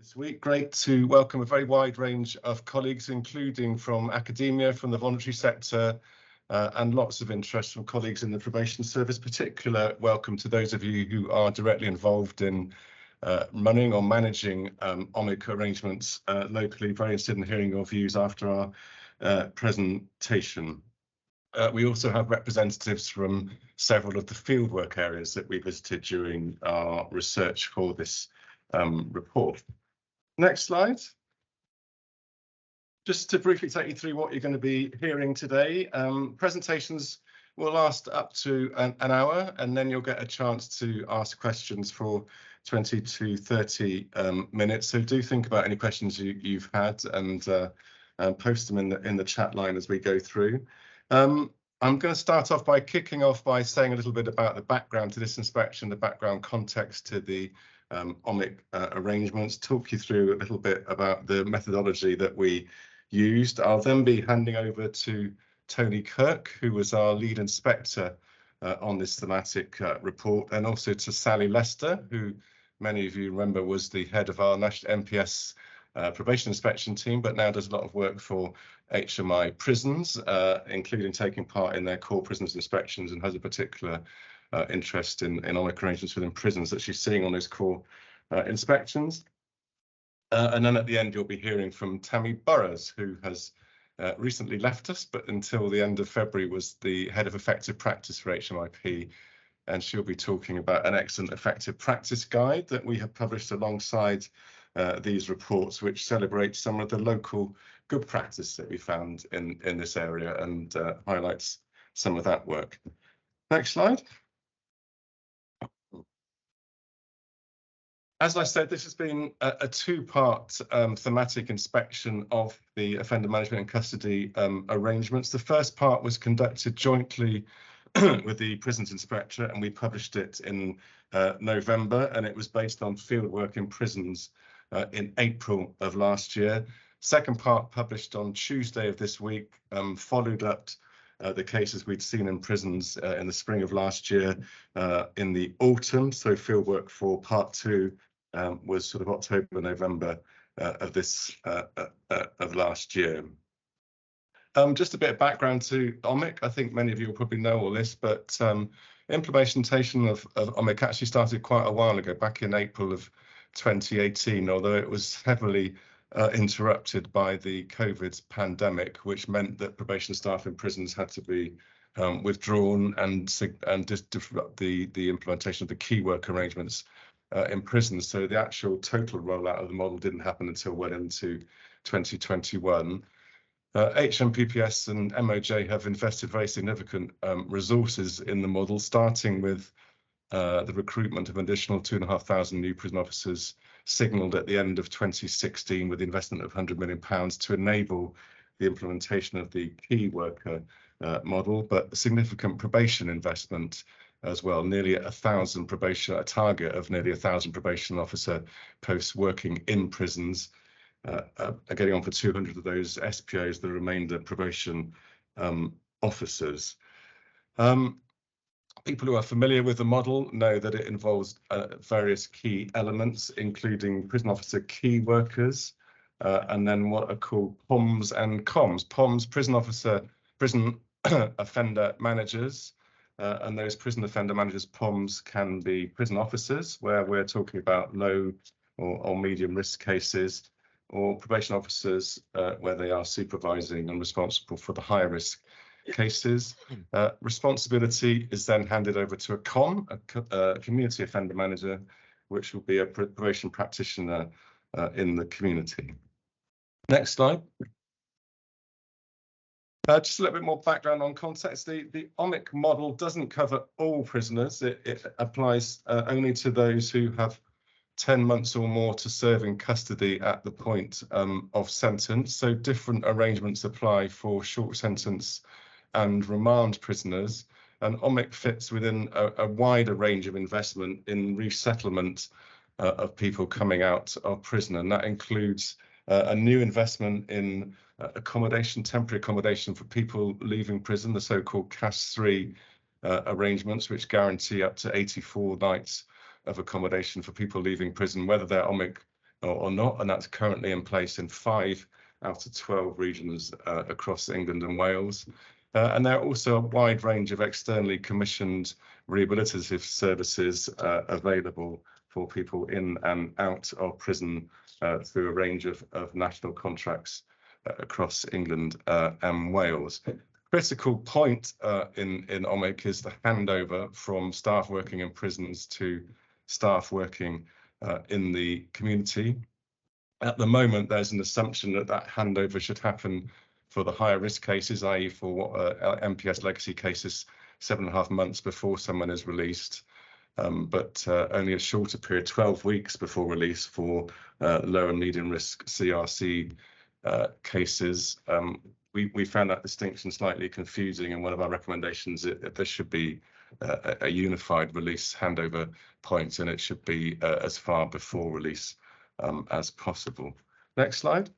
This week. Great to welcome a very wide range of colleagues, including from academia, from the voluntary sector, and lots of interest from colleagues in the probation service. Particular welcome to those of you who are directly involved in running or managing OMiC arrangements locally. Very interested in hearing your views after our presentation. We also have representatives from several of the fieldwork areas that we visited during our research for this report. Next slide. Just to briefly take you through what you're going to be hearing today. Presentations will last up to an hour, and then you'll get a chance to ask questions for 20 to 30 minutes. So do think about any questions you've had and post them in the chat line as we go through. I'm going to start off by kicking off by saying a little bit about the background to this inspection, the background context to the OMiC arrangements, talk you through a little bit about the methodology that we used. I'll then be handing over to Tony Kirk, who was our lead inspector on this thematic report, and also to Sally Lester, who many of you remember was the head of our national MPS probation inspection team, but now does a lot of work for HMI prisons, including taking part in their core prisons inspections, and has a particular interest in OMiC arrangements within prisons that she's seeing on those core inspections. And then at the end, you'll be hearing from Tammy Burrows, who has recently left us, but until the end of February was the head of effective practice for HMIP. And she'll be talking about an excellent effective practice guide that we have published alongside these reports, which celebrates some of the local good practice that we found in this area and highlights some of that work. Next slide. As I said, this has been a two-part thematic inspection of the offender management and custody arrangements. The first part was conducted jointly with the prisons inspector, and we published it in November, and it was based on fieldwork in prisons in April of last year. Second part published on Tuesday of this week, followed up the cases we'd seen in prisons in the spring of last year in the autumn. So fieldwork for part two was sort of October, November of last year. Just a bit of background to OMiC. I think many of you will probably know all this, but implementation of OMiC actually started quite a while ago, back in April of 2018, although it was heavily interrupted by the COVID pandemic, which meant that probation staff in prisons had to be withdrawn and disrupt the implementation of the key work arrangements in prisons. So the actual total rollout of the model didn't happen until well into 2021. HMPPS and MOJ have invested very significant resources in the model, starting with the recruitment of an additional 2,500 new prison officers signalled at the end of 2016 with the investment of £100 million to enable the implementation of the key worker model, but significant probation investment as well. Nearly 1,000 probation, a target of nearly 1,000 probation officer posts working in prisons, getting on for 200 of those SPOs, the remainder probation officers. People who are familiar with the model know that it involves various key elements, including prison officer key workers, and then what are called POMs and COMs. POMs, prison offender managers, and those prison offender managers, POMs, can be prison officers, where we're talking about low or medium risk cases, or probation officers, where they are supervising and responsible for the higher risk cases. Responsibility is then handed over to a COM, a community offender manager, which will be a probation practitioner in the community. Next slide. Just a little bit more background on context. The OMiC model doesn't cover all prisoners. It applies only to those who have 10 months or more to serve in custody at the point of sentence. So different arrangements apply for short sentence and remand prisoners, and OMiC fits within a wider range of investment in resettlement of people coming out of prison, and that includes a new investment in accommodation, temporary accommodation for people leaving prison, the so-called CAS 3 arrangements, which guarantee up to 84 nights of accommodation for people leaving prison, whether they're OMiC or not, and that's currently in place in 5 out of 12 regions across England and Wales. And there are also a wide range of externally commissioned rehabilitative services available for people in and out of prison through a range of national contracts across England and Wales. Critical point in OMiC is the handover from staff working in prisons to staff working in the community. At the moment, there's an assumption that that handover should happen for the higher risk cases, i.e. for what MPS legacy cases, 7.5 months before someone is released, but only a shorter period, 12 weeks before release for low and medium risk CRC cases. We found that distinction slightly confusing, and one of our recommendations is that there should be a unified release handover point, and it should be as far before release as possible. Next slide.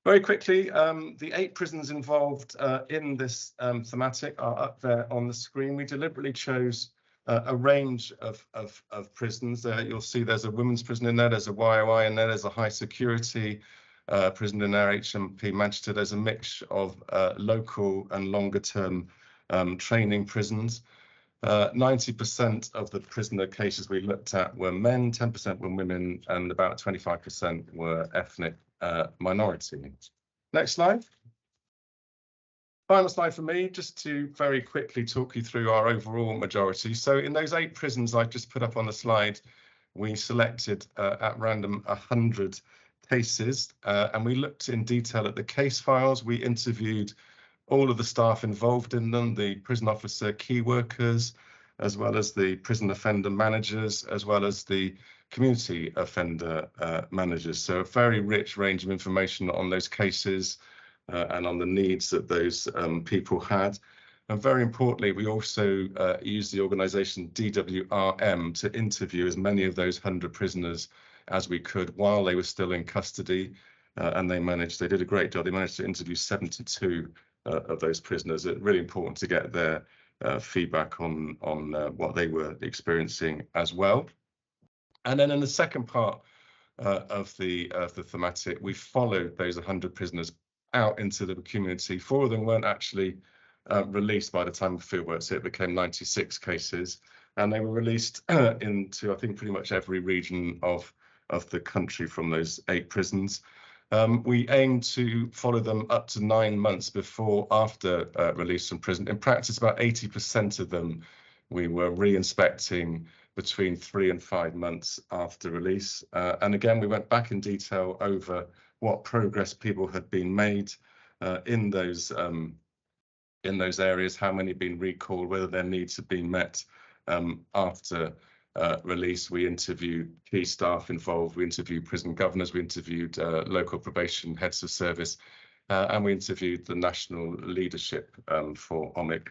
Very quickly, the 8 prisons involved in this thematic are up there on the screen. We deliberately chose a range of prisons. You'll see there's a women's prison in there, there's a YOI in there, there's a high security prison in there, HMP Manchester. There's a mix of local and longer term training prisons. 90% of the prisoner cases we looked at were men, 10% were women, and about 25% were ethnic minority. Next slide. Final slide for me, just to very quickly talk you through our overall majority. So in those 8 prisons I've just put up on the slide, we selected at random 100 cases, and we looked in detail at the case files. We interviewed all of the staff involved in them, the prison officer key workers, as well as the prison offender managers, as well as the community offender managers. So a very rich range of information on those cases and on the needs that those people had. And very importantly, we also used the organisation DWRM to interview as many of those 100 prisoners as we could while they were still in custody, and they did a great job. They managed to interview 72 of those prisoners. It's really important to get their feedback on what they were experiencing as well. And then in the second part of the thematic, we followed those 100 prisoners out into the community. 4 of them weren't actually released by the time of fieldwork, so it became 96 cases, and they were released into, I think, pretty much every region of the country from those 8 prisons. We aim to follow them up to 9 months after release from prison. In practice, about 80% of them we were re-inspecting between 3 and 5 months after release. And again, we went back in detail over what progress people had been made in those areas, how many had been recalled, whether their needs had been met after release. We interviewed key staff involved, we interviewed prison governors, we interviewed local probation heads of service, and we interviewed the national leadership for OMiC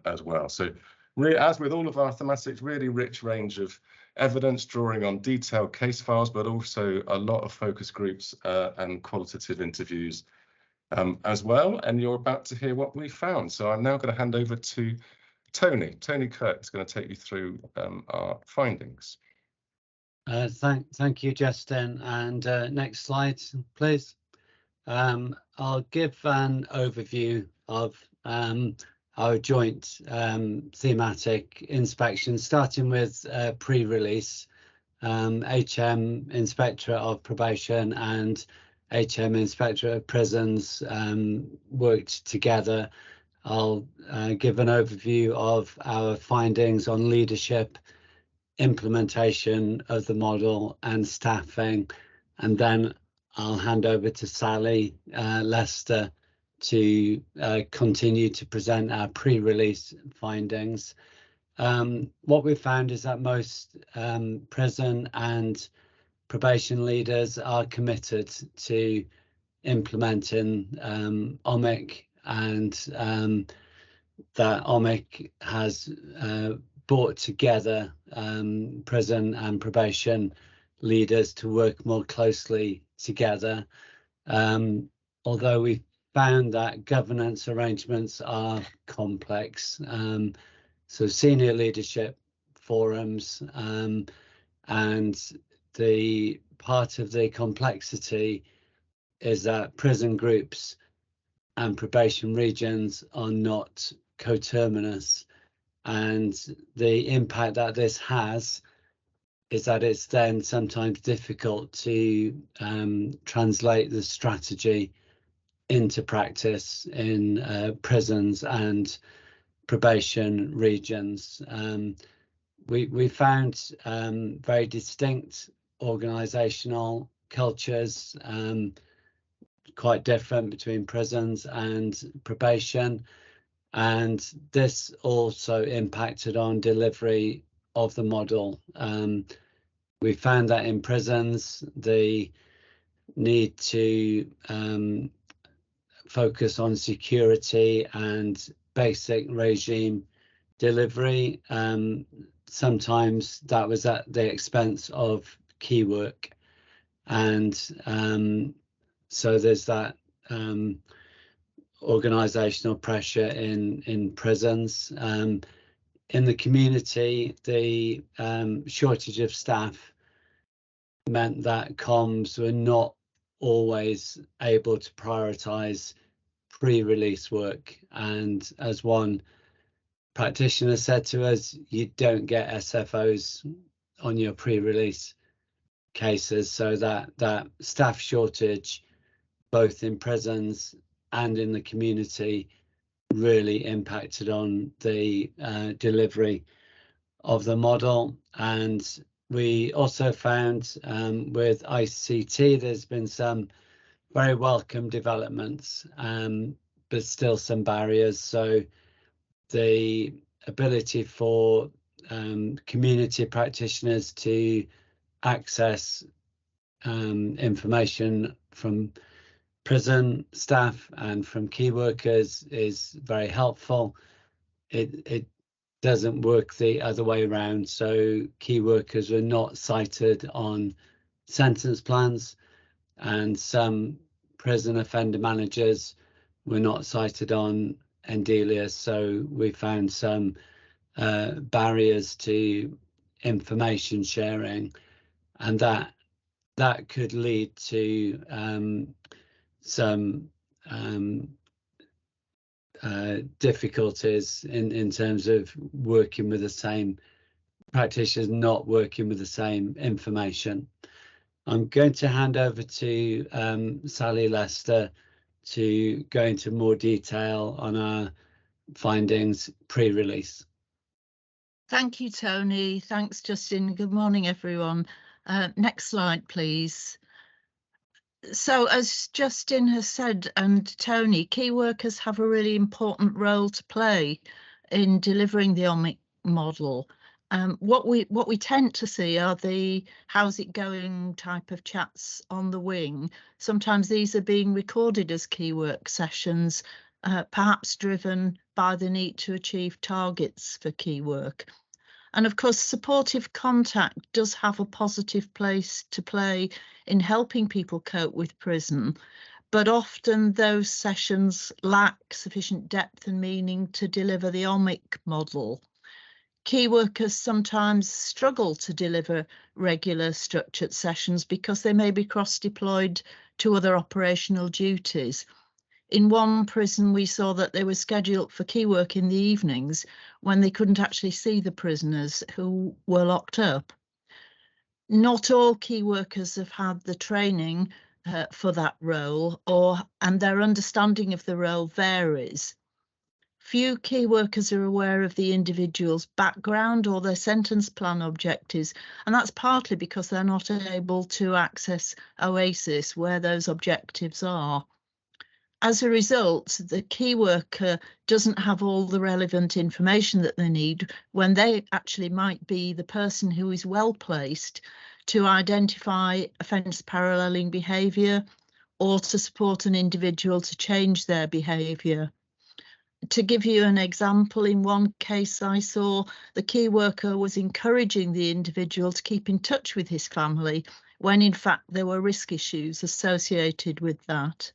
as well. So really, as with all of our thematics, really rich range of evidence, drawing on detailed case files, but also a lot of focus groups and qualitative interviews as well. And you're about to hear what we found. So I'm now going to hand over to Tony Kirk is going to take you through our findings. Thank you, Justin. And next slide, please. I'll give an overview of our joint thematic inspection, starting with pre-release. HM Inspectorate of Probation and HM Inspectorate of Prisons worked together. I'll give an overview of our findings on leadership, implementation of the model and staffing, and then I'll hand over to Sally Lester to continue to present our pre-release findings. What we found is that most prison and probation leaders are committed to implementing OMiC, and that OMiC has brought together prison and probation leaders to work more closely together. Although we found that governance arrangements are complex, so senior leadership forums and the part of the complexity is that prison groups and probation regions are not coterminous, and the impact that this has is that it's then sometimes difficult to translate the strategy into practice in prisons and probation regions. We found very distinct organisational cultures, quite different between prisons and probation, and this also impacted on delivery of the model. We found that in prisons, the need to focus on security and basic regime delivery, sometimes that was at the expense of key work, and so there's that organisational pressure in prisons. In the community, the shortage of staff meant that comms were not always able to prioritise pre-release work, and as one practitioner said to us, you don't get SFOs on your pre-release cases, so that staff shortage both in prisons and in the community really impacted on the delivery of the model. And we also found with ICT there's been some very welcome developments, but still some barriers. So the ability for community practitioners to access information from prison staff and from key workers is very helpful. It doesn't work the other way around. So key workers were not cited on sentence plans, and some prison offender managers were not cited on NDELIA. So we found some barriers to information sharing, and that could lead to some difficulties in terms of working with the same practitioners, not working with the same information. I'm going to hand over to Sally Lester to go into more detail on our findings pre-release. Thank you, Tony. Thanks, Justin. Good morning, everyone. Next slide, please. So as Justin has said, and Tony, key workers have a really important role to play in delivering the OMiC model. What we tend to see are the how's it going type of chats on the wing. Sometimes these are being recorded as key work sessions, perhaps driven by the need to achieve targets for key work. And of course, supportive contact does have a positive place to play in helping people cope with prison, but often those sessions lack sufficient depth and meaning to deliver the OMiC model. Key workers sometimes struggle to deliver regular structured sessions because they may be cross-deployed to other operational duties. In one prison, we saw that they were scheduled for key work in the evenings when they couldn't actually see the prisoners who were locked up. Not all key workers have had the training for that role, and their understanding of the role varies. Few key workers are aware of the individual's background or their sentence plan objectives, and that's partly because they're not able to access OASIS where those objectives are. As a result, the key worker doesn't have all the relevant information that they need when they actually might be the person who is well placed to identify offence paralleling behaviour or to support an individual to change their behaviour. To give you an example, in one case I saw the key worker was encouraging the individual to keep in touch with his family when in fact there were risk issues associated with that.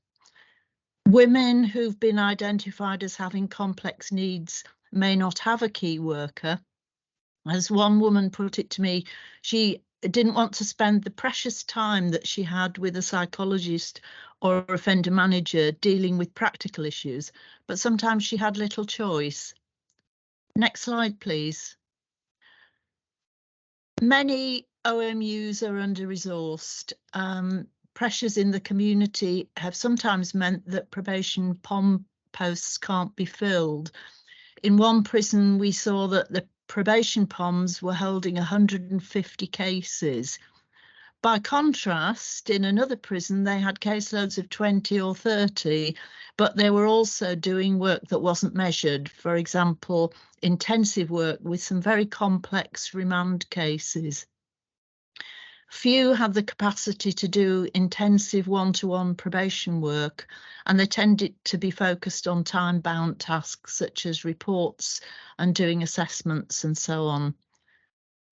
Women who've been identified as having complex needs may not have a key worker. As one woman put it to me, she didn't want to spend the precious time that she had with a psychologist or offender manager dealing with practical issues, but sometimes she had little choice. Next slide, please. Many OMUs are under-resourced. Pressures in the community have sometimes meant that probation POM posts can't be filled. In one prison, we saw that the probation POMs were holding 150 cases. By contrast, in another prison, they had caseloads of 20 or 30, but they were also doing work that wasn't measured. For example, intensive work with some very complex remand cases. Few had the capacity to do intensive one-to-one probation work, and they tended to be focused on time-bound tasks such as reports and doing assessments and so on.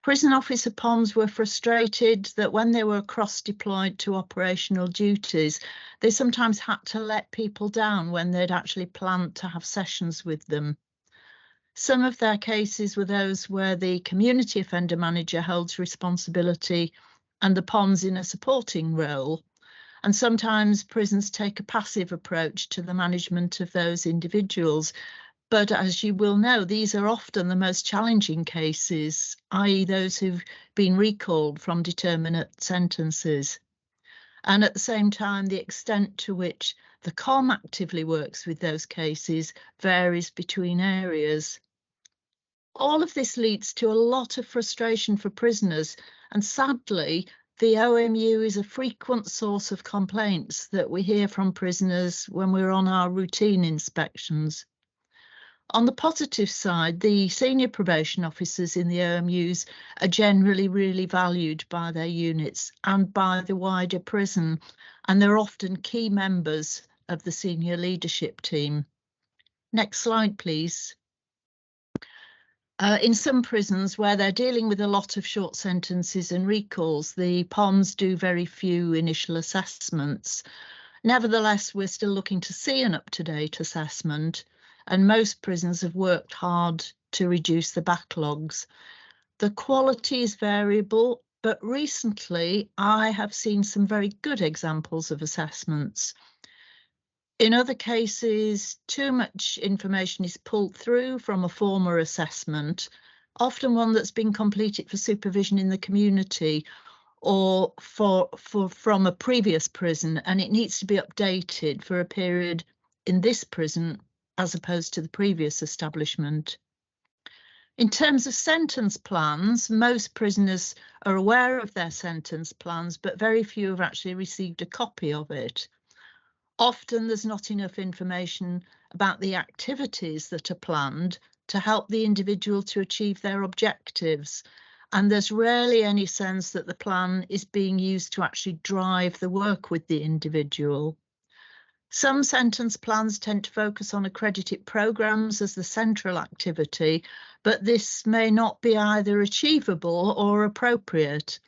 Prison officer POMs were frustrated that when they were cross-deployed to operational duties, they sometimes had to let people down when they'd actually planned to have sessions with them. Some of their cases were those where the community offender manager holds responsibility and the POMs in a supporting role. And sometimes prisons take a passive approach to the management of those individuals. But as you will know, these are often the most challenging cases, i.e. those who've been recalled from determinate sentences. And at the same time, the extent to which the COM actively works with those cases varies between areas. All of this leads to a lot of frustration for prisoners, and sadly, the OMU is a frequent source of complaints that we hear from prisoners when we're on our routine inspections. On the positive side, the senior probation officers in the OMUs are generally really valued by their units and by the wider prison, and they're often key members of the senior leadership team. Next slide, please. In some prisons where they're dealing with a lot of short sentences and recalls, the POMs do very few initial assessments. Nevertheless, we're still looking to see an up-to-date assessment, and most prisons have worked hard to reduce the backlogs. The quality is variable, but recently I have seen some very good examples of assessments. In other cases, too much information is pulled through from a former assessment, often one that's been completed for supervision in the community or from a previous prison, and it needs to be updated for a period in this prison as opposed to the previous establishment. In terms of sentence plans, most prisoners are aware of their sentence plans, but very few have actually received a copy of it. Often there's not enough information about the activities that are planned to help the individual to achieve their objectives, and there's rarely any sense that the plan is being used to actually drive the work with the individual. Some sentence plans tend to focus on accredited programmes as the central activity, but this may not be either achievable or appropriate.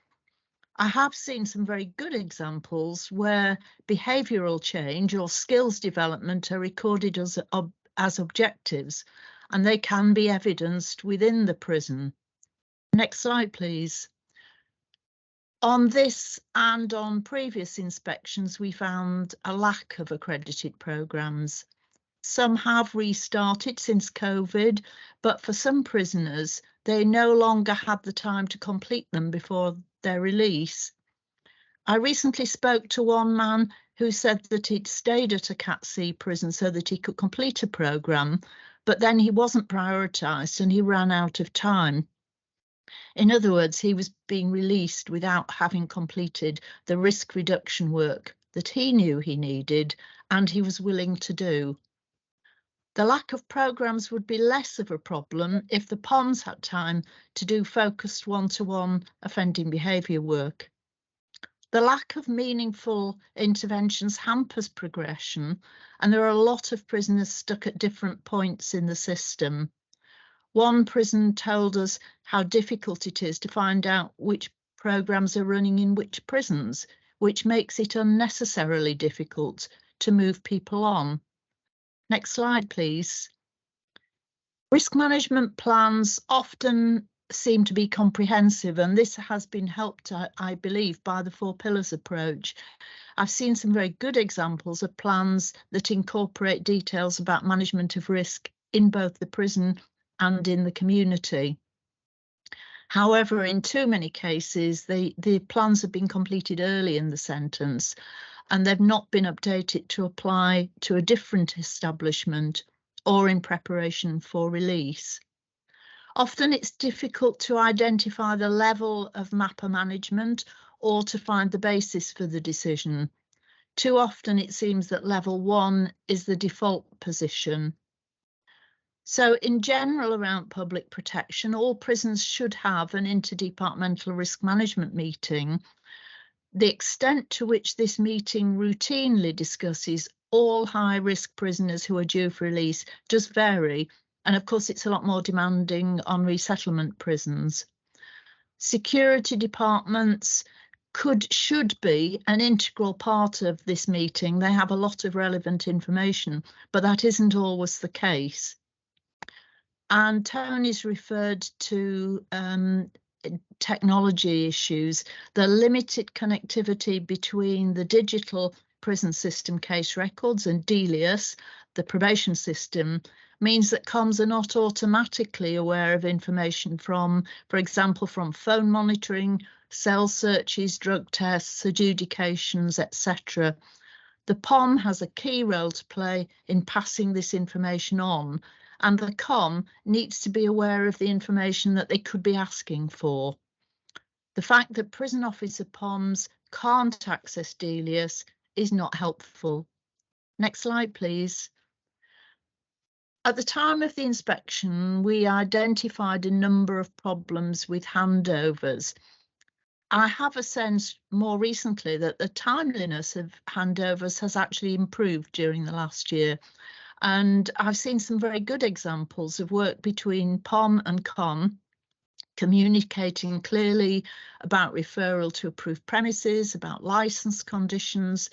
I have seen some very good examples where behavioural change or skills development are recorded as objectives, and they can be evidenced within the prison. Next slide, please. On this and on previous inspections, we found a lack of accredited programmes. Some have restarted since COVID, but for some prisoners, they no longer had the time to complete them before their release. I recently spoke to one man who said that he'd stayed at a Cat C prison so that he could complete a programme, but then he wasn't prioritised and he ran out of time. In other words, he was being released without having completed the risk reduction work that he knew he needed and he was willing to do. The lack of programmes would be less of a problem if the POMs had time to do focused one-to-one offending behaviour work. The lack of meaningful interventions hampers progression, and there are a lot of prisoners stuck at different points in the system. One prison told us how difficult it is to find out which programmes are running in which prisons, which makes it unnecessarily difficult to move people on. Next slide, please. Risk management plans often seem to be comprehensive, and this has been helped, I believe, by the 4 pillars approach. I've seen some very good examples of plans that incorporate details about management of risk in both the prison and in the community. However, in too many cases, the plans have been completed early in the sentence and they've not been updated to apply to a different establishment or in preparation for release. Often it's difficult to identify the level of MAPA management or to find the basis for the decision. Too often it seems that level 1 is the default position. So in general, around public protection, all prisons should have an interdepartmental risk management meeting. The extent to which this meeting routinely discusses all high-risk prisoners who are due for release does vary, and of course it's a lot more demanding on resettlement prisons. Security departments should be an integral part of this meeting. They have a lot of relevant information, but that isn't always the case. And Tony's referred to technology issues. The limited connectivity between the digital prison system case records and Delius, the probation system, means that comms are not automatically aware of information from, for example, from phone monitoring, cell searches, drug tests, adjudications, etc. The POM has a key role to play in passing this information on, and the COM needs to be aware of the information that they could be asking for. The fact that prison officer POMs can't access Delius is not helpful. Next slide, please. At the time of the inspection, we identified a number of problems with handovers. I have a sense more recently that the timeliness of handovers has actually improved during the last year. And I've seen some very good examples of work between POM and COM, communicating clearly about referral to approved premises, about licence conditions,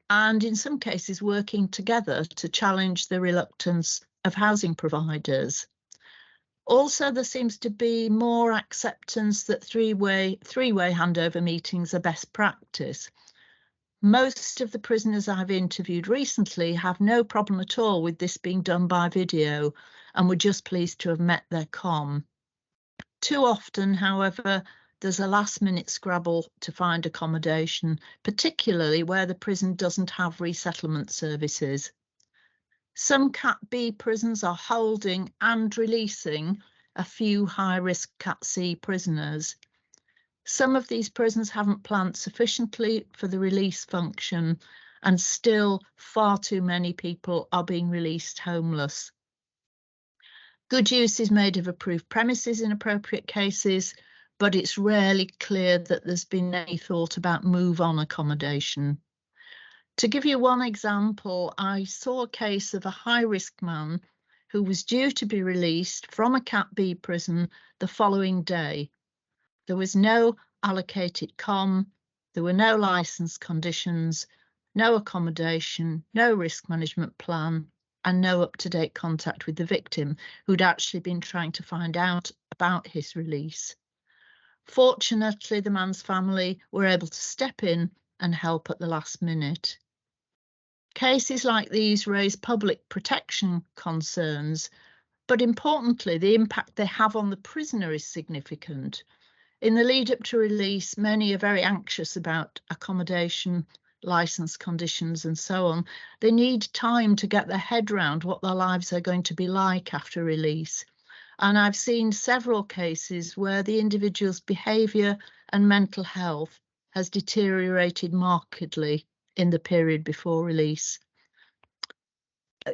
and in some cases working together to challenge the reluctance of housing providers. Also, there seems to be more acceptance that three-way handover meetings are best practice. Most of the prisoners I've interviewed recently have no problem at all with this being done by video and were just pleased to have met their COM. Too often, however, there's a last-minute scrabble to find accommodation, particularly where the prison doesn't have resettlement services. Some Cat B prisons are holding and releasing a few high-risk Cat C prisoners. Some of these prisons haven't planned sufficiently for the release function, and still far too many people are being released homeless. Good use is made of approved premises in appropriate cases, but it's rarely clear that there's been any thought about move-on accommodation. To give you one example, I saw a case of a high-risk man who was due to be released from a Cat B prison the following day. There was no allocated COM, there were no licence conditions, no accommodation, no risk management plan, and no up-to-date contact with the victim, who'd actually been trying to find out about his release. Fortunately, the man's family were able to step in and help at the last minute. Cases like these raise public protection concerns, but importantly, the impact they have on the prisoner is significant. In the lead up to release, many are very anxious about accommodation, licence conditions and so on. They need time to get their head round what their lives are going to be like after release. And I've seen several cases where the individual's behaviour and mental health has deteriorated markedly in the period before release.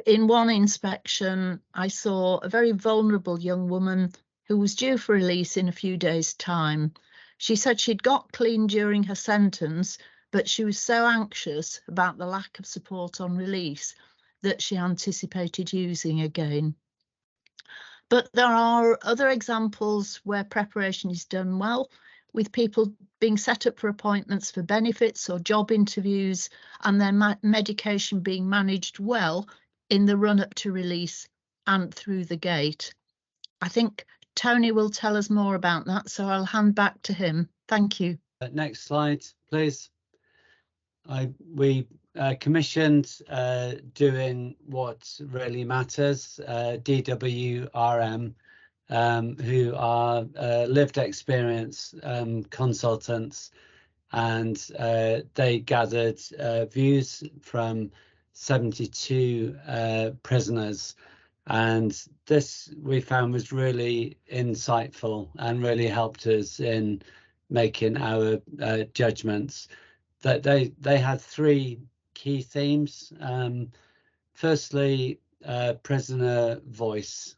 In one inspection, I saw a very vulnerable young woman who was due for release in a few days' time. She said she'd got clean during her sentence, but she was so anxious about the lack of support on release that she anticipated using again. But there are other examples where preparation is done well, with people being set up for appointments for benefits or job interviews and their medication being managed well in the run-up to release and through the gate. I think Tony will tell us more about that, so I'll hand back to him. Thank you. Next slide, please. We commissioned doing what really matters, DWRM, who are lived experience consultants, and they gathered views from 72 prisoners, and this we found was really insightful and really helped us in making our judgments. That they had three key themes. Firstly, prisoner voice.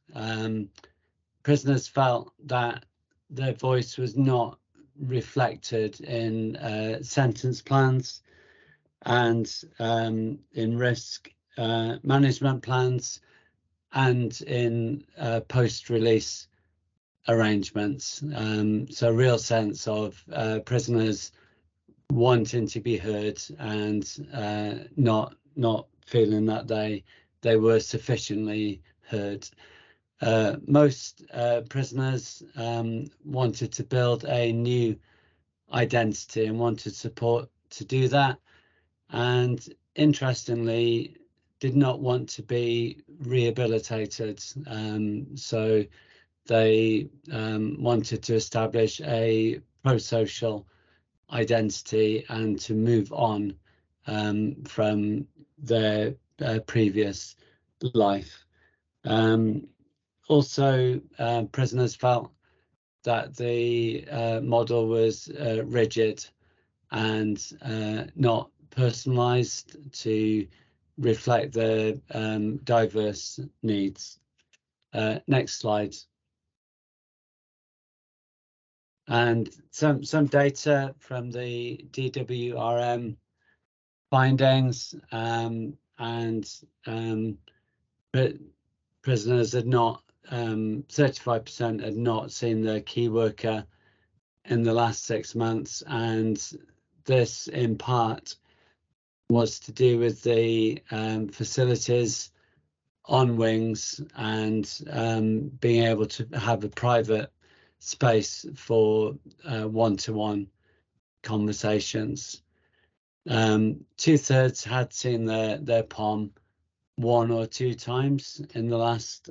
Prisoners felt that their voice was not reflected in sentence plans and in risk management plans and in post-release arrangements. So a real sense of prisoners wanting to be heard and not feeling that they were sufficiently heard. Most prisoners wanted to build a new identity and wanted support to do that, and interestingly did not want to be rehabilitated. So they wanted to establish a pro-social identity and to move on from their previous life. Also, prisoners felt that the model was rigid and not personalized to reflect their diverse needs. Next slide. And some data from the DWRM findings, but prisoners had not, 35% had not seen their key worker in the last 6 months, and this in part was to do with the facilities on wings and being able to have a private space for one-to-one conversations. 2/3 had seen their POM 1 or 2 times in the last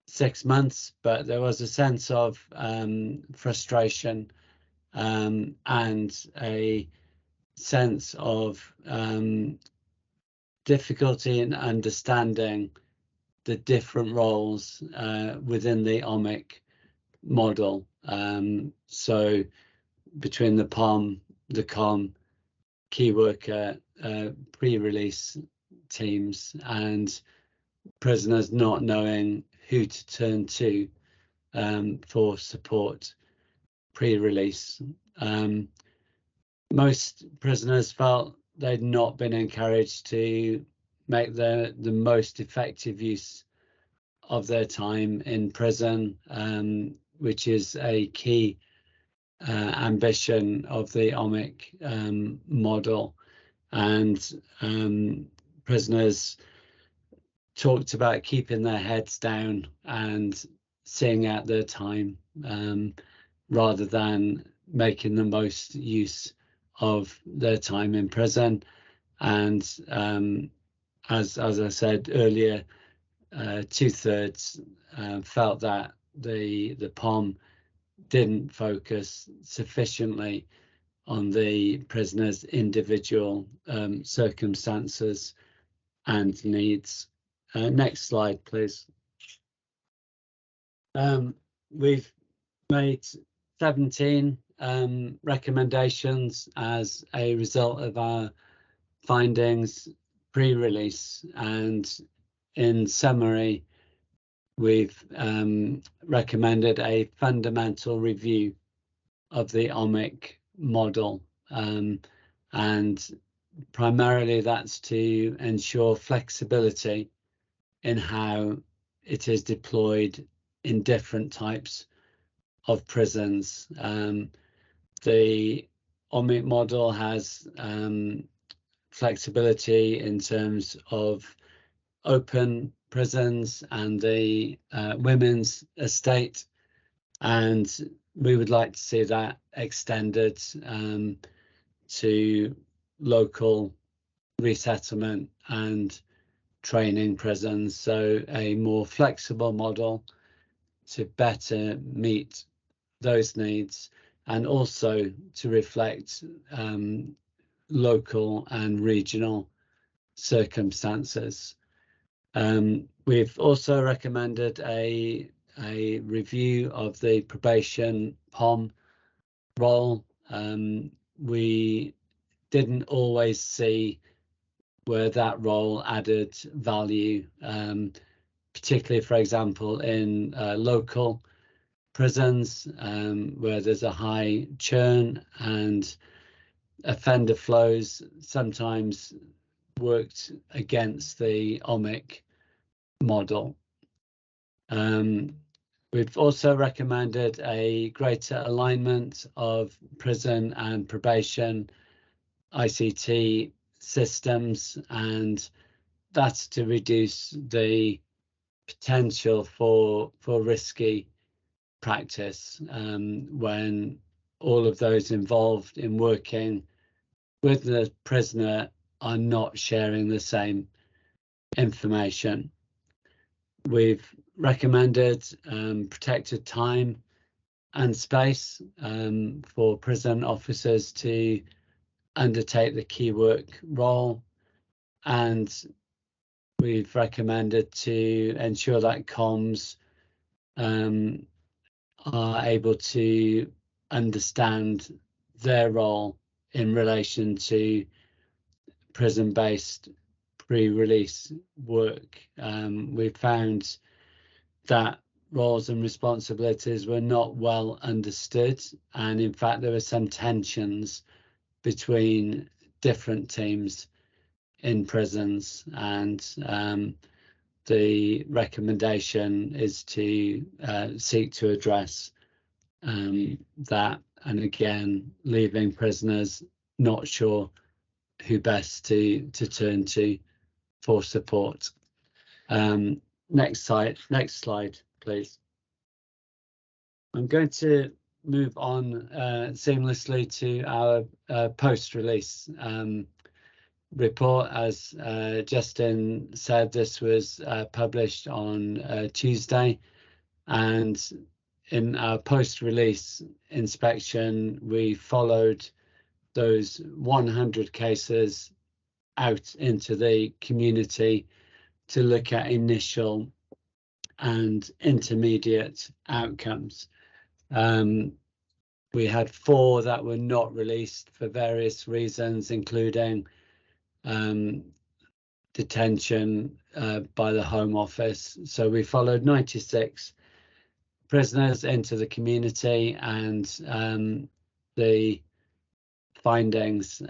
6 months, but there was a sense of frustration and a sense of difficulty in understanding the different roles within the OMiC model. So between the POM, the COM, key worker, pre-release teams, and prisoners not knowing who to turn to for support pre-release. Most prisoners felt they'd not been encouraged to make the most effective use of their time in prison, which is a key ambition of the OMiC model. And prisoners talked about keeping their heads down and seeing out their time rather than making the most use of their time in prison. And as I said earlier, 2/3 felt that the POM didn't focus sufficiently on the prisoner's individual circumstances and needs. Next slide, please. We've made 17 recommendations as a result of our findings pre-release, and in summary, we've recommended a fundamental review of the OMiC model, and primarily that's to ensure flexibility in how it is deployed in different types of prisons. The OMiC model has flexibility in terms of open prisons and the women's estate, and we would like to see that extended to local resettlement and training prisons, so a more flexible model to better meet those needs and also to reflect local and regional circumstances. We've also recommended a review of the probation POM role. We didn't always see where that role added value, particularly, for example, in local prisons where there's a high churn and offender flows sometimes worked against the OMiC model. We've also recommended a greater alignment of prison and probation ICT systems, and that's to reduce the potential for risky practice when all of those involved in working with the prisoner are not sharing the same information. We've recommended protected time and space for prison officers to undertake the key work role, and we've recommended to ensure that comms are able to understand their role in relation to prison-based pre-release work. We found that roles and responsibilities were not well understood, and in fact there were some tensions between different teams in prisons, and the recommendation is to seek to address that, and again leaving prisoners not sure who best to turn to for support. Next slide, please. I'm going to move on seamlessly to our post-release report. As Justin said, this was published on Tuesday, and in our post-release inspection we followed those 100 cases out into the community to look at initial and intermediate outcomes. We had 4 that were not released for various reasons, including detention by the Home Office. So we followed 96 prisoners into the community, and the findings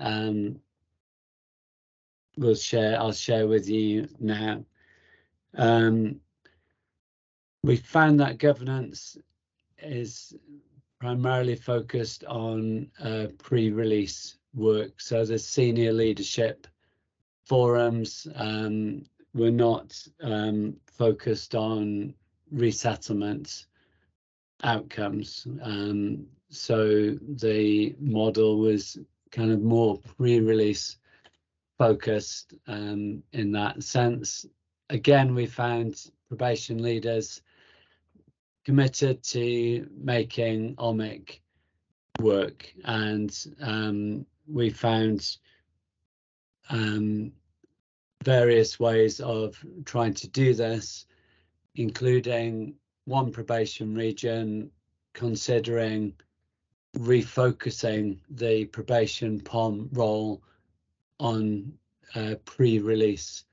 I'll share with you now. We found that governance is primarily focused on pre-release work. So the senior leadership forums were not focused on resettlement outcomes. So the model was kind of more pre-release focused in that sense. Again, we found probation leaders committed to making OMiC work, and we found various ways of trying to do this, including one probation region considering refocusing the probation POM role on pre-release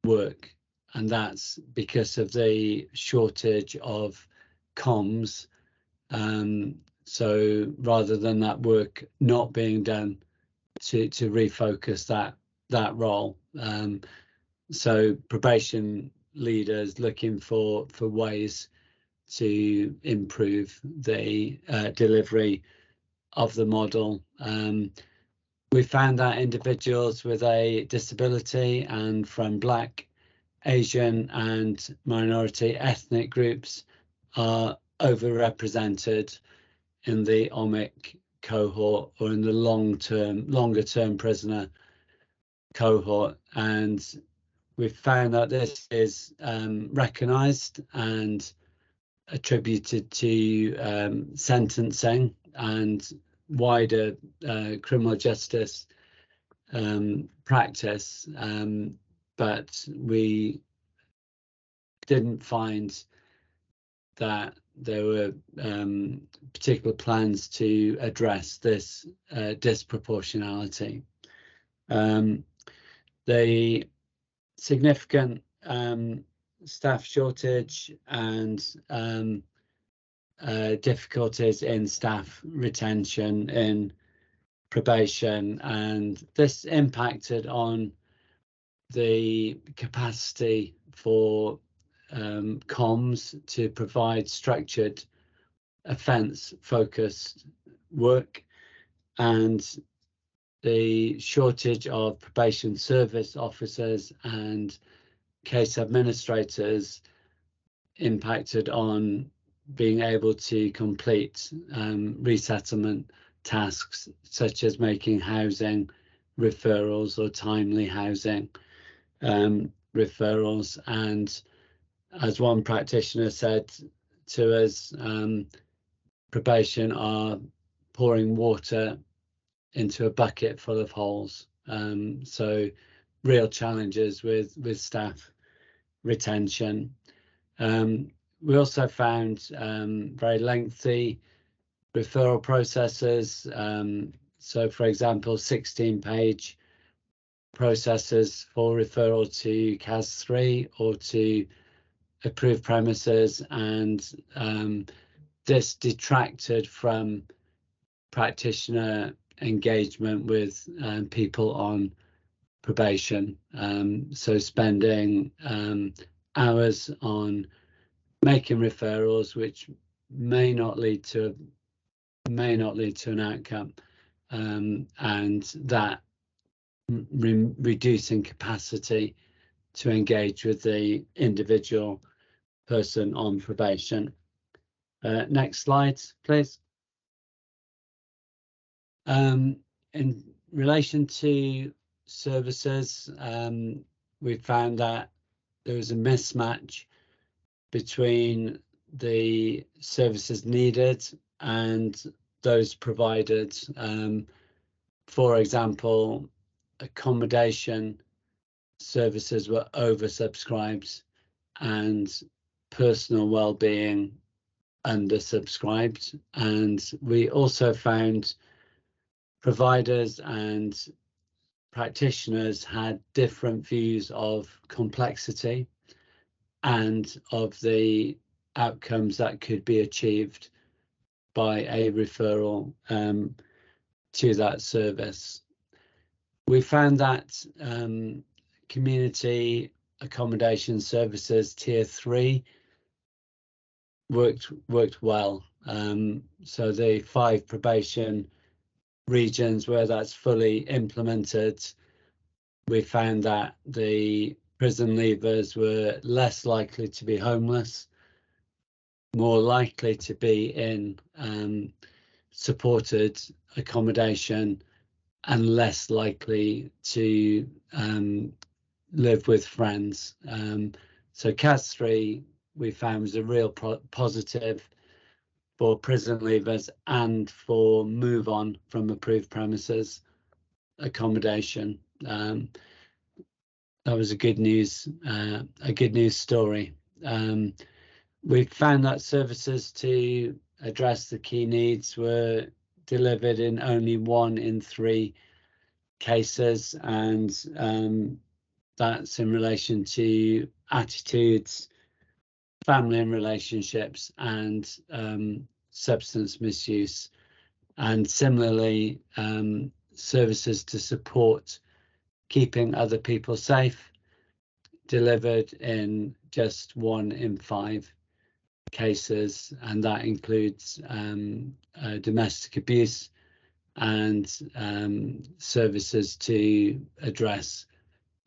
work, and that's because of the shortage of comms. So rather than that work not being done, to refocus that role. So probation leaders looking for ways to improve the delivery of the model. We found that individuals with a disability and from Black Asian and minority ethnic groups are overrepresented in the OMiC cohort, or in the longer term prisoner cohort, and we've found that this is recognised and attributed to sentencing and wider criminal justice practice, but we didn't find that there were particular plans to address this disproportionality. The significant staff shortage and difficulties in staff retention in probation, and this impacted on the capacity for comms to provide structured offence focused work, and the shortage of probation service officers and case administrators impacted on being able to complete resettlement tasks, such as making housing referrals or timely housing referrals. And as one practitioner said to us, probation are pouring water into a bucket full of holes. So real challenges with staff retention. We also found very lengthy referral processes. So, for example, 16-page processes for referral to CAS 3 or to approved premises, and this detracted from practitioner engagement with people on probation. So spending hours on making referrals, which may not lead to an outcome, and that reducing capacity to engage with the individual person on probation. Next slide, please. In relation to services, we found that there was a mismatch between the services needed and those provided. For example, accommodation services were oversubscribed and personal well-being undersubscribed. And we also found providers and practitioners had different views of complexity and of the outcomes that could be achieved by a referral to that service. We found that community accommodation services tier 3 worked well. So the 5 probation regions where that's fully implemented, we found that the prison leavers were less likely to be homeless, more likely to be in supported accommodation, and less likely to live with friends. So CAS 3 we found was a real positive for prison leavers and for move on from approved premises accommodation. That was a good news story. We found that services to address the key needs were delivered in only 1 in 3 cases, and that's in relation to attitudes, family and relationships, and substance misuse. And similarly, services to support keeping other people safe delivered in just 1 in 5 cases, and that includes domestic abuse and services to address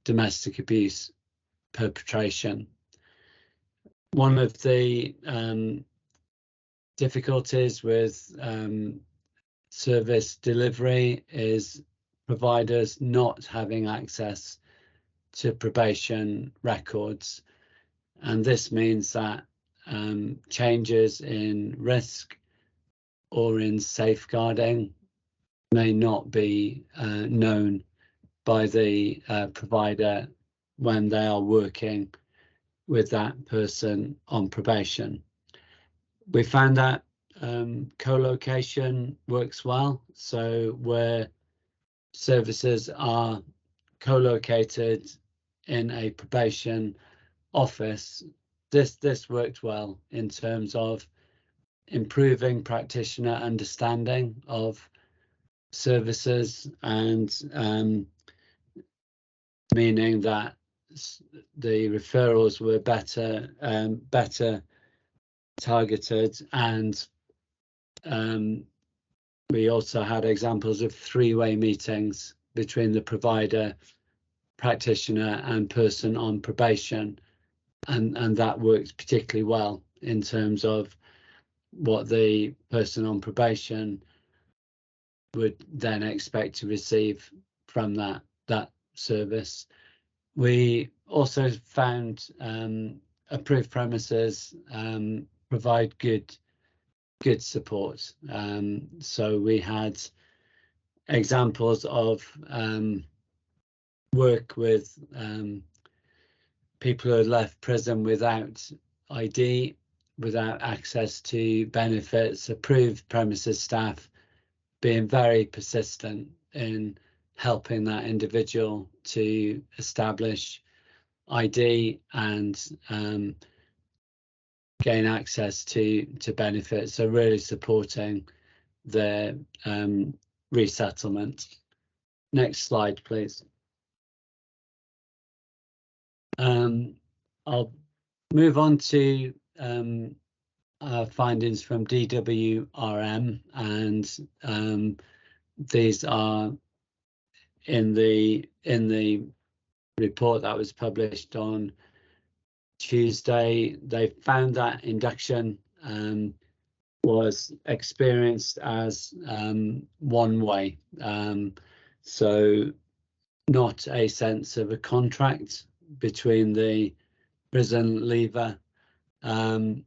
domestic abuse perpetration. One of the difficulties with service delivery is providers not having access to probation records, and this means that changes in risk or in safeguarding may not be known by the provider when they are working with that person on probation. We found that co-location works well, so where services are co-located in a probation office, this worked well in terms of improving practitioner understanding of services, and meaning that the referrals were better targeted, and we also had examples of three-way meetings between the provider, practitioner and person on probation, and that worked particularly well in terms of what the person on probation would then expect to receive from that service. We also found approved premises provide good support. So we had examples of work with people who had left prison without ID, without access to benefits, approved premises staff being very persistent in helping that individual to establish ID and gain access to benefits, so really supporting their resettlement. Next slide, please. I'll move on to our findings from DWRM, and these are in the report that was published on Tuesday. They found that induction was experienced as one way, so not a sense of a contract between the prison leaver and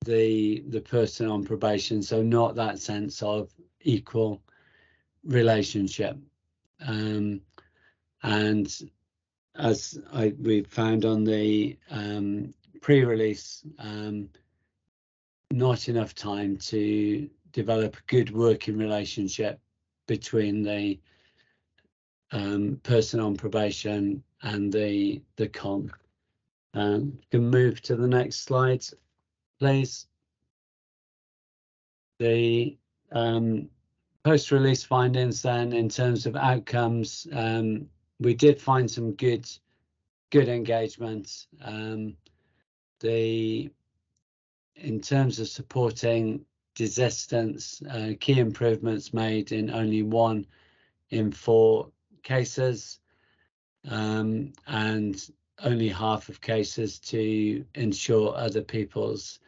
the person on probation, so not that sense of equal relationship. And as we found on the pre-release, not enough time to develop a good working relationship between the person on probation and the con. You can move to the next slide, please. The post-release findings then, in terms of outcomes, we did find some good engagement. In terms of supporting desistance, key improvements made in only 1 in 4 cases, and only half of cases to ensure other people's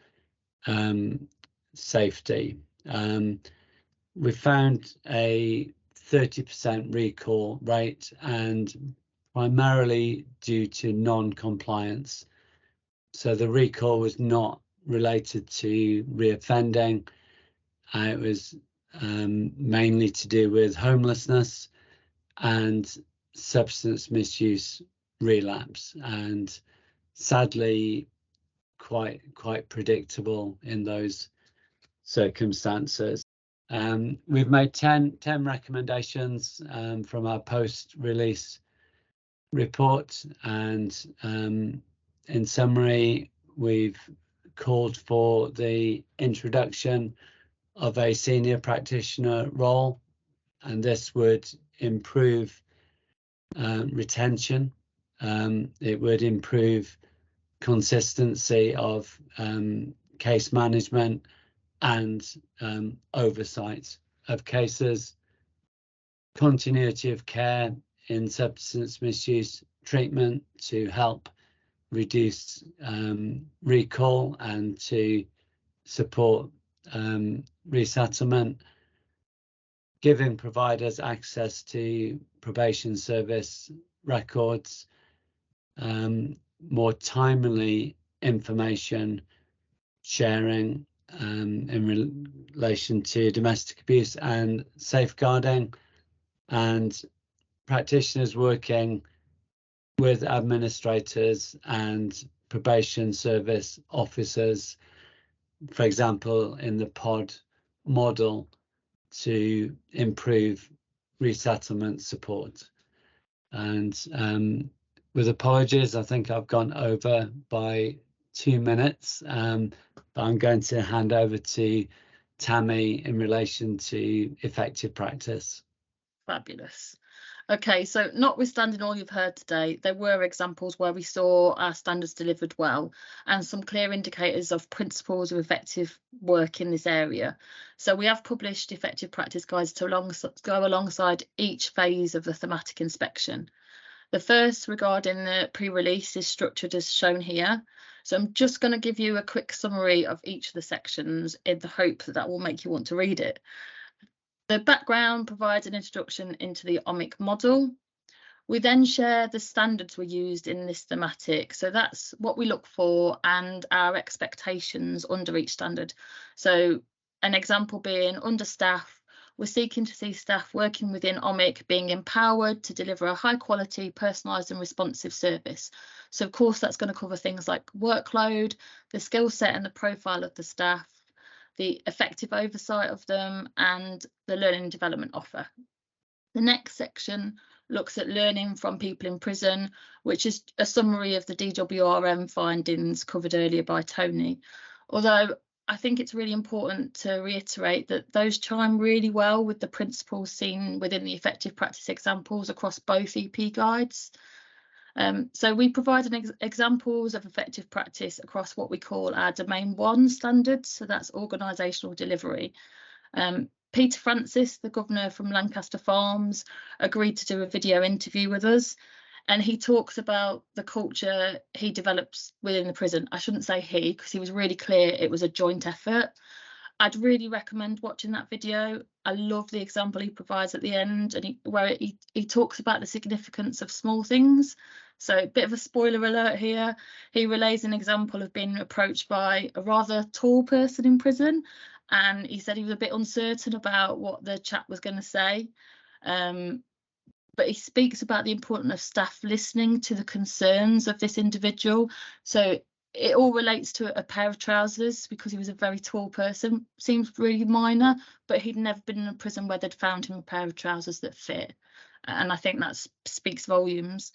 safety. We found a 30% recall rate, and primarily due to non-compliance. So the recall was not related to reoffending. It was mainly to do with homelessness and substance misuse relapse, and sadly quite predictable in those circumstances. We've made 10 recommendations from our post-release report, and in summary, we've called for the introduction of a senior practitioner role, and this would improve retention. It would improve consistency of case management and oversight of cases, continuity of care in substance misuse treatment to help reduce recall and to support resettlement, giving providers access to probation service records, more timely information sharing in relation to domestic abuse and safeguarding, and practitioners working with administrators and probation service officers, for example, in the pod model, to improve resettlement support. And with apologies, I think I've gone over by 2 minutes, but I'm going to hand over to Tammy in relation to effective practice. Fabulous. Okay, so notwithstanding all you've heard today, there were examples where we saw our standards delivered well and some clear indicators of principles of effective work in this area. So we have published effective practice guides to go alongside each phase of the thematic inspection. The first, regarding the pre-release, is structured as shown here. So I'm just going to give you a quick summary of each of the sections in the hope that that will make you want to read it. The background provides an introduction into the OMiC model. We then share the standards we used in this thematic. So that's what we look for and our expectations under each standard. So an example being, under staff, we're seeking to see staff working within OMiC being empowered to deliver a high quality, personalised and responsive service. So of course that's going to cover things like workload, the skill set and the profile of the staff, the effective oversight of them, and the learning and development offer. The next section looks at learning from people in prison, which is a summary of the DWRM findings covered earlier by Tony. Although I think it's really important to reiterate that those chime really well with the principles seen within the effective practice examples across both EP guides. So we provide examples of effective practice across what we call our Domain 1 standards, so that's organisational delivery. Peter Francis, the governor from Lancaster Farms, agreed to do a video interview with us, and he talks about the culture he develops within the prison. I shouldn't say he, because he was really clear it was a joint effort. I'd really recommend watching that video. I love the example he provides at the end, and where he talks about the significance of small things. So a bit of a spoiler alert here. He relays an example of being approached by a rather tall person in prison, and he said he was a bit uncertain about what the chap was going to say. But he speaks about the importance of staff listening to the concerns of this individual. So it all relates to a pair of trousers, because he was a very tall person. Seems really minor, but he'd never been in a prison where they'd found him a pair of trousers that fit. And I think that speaks volumes.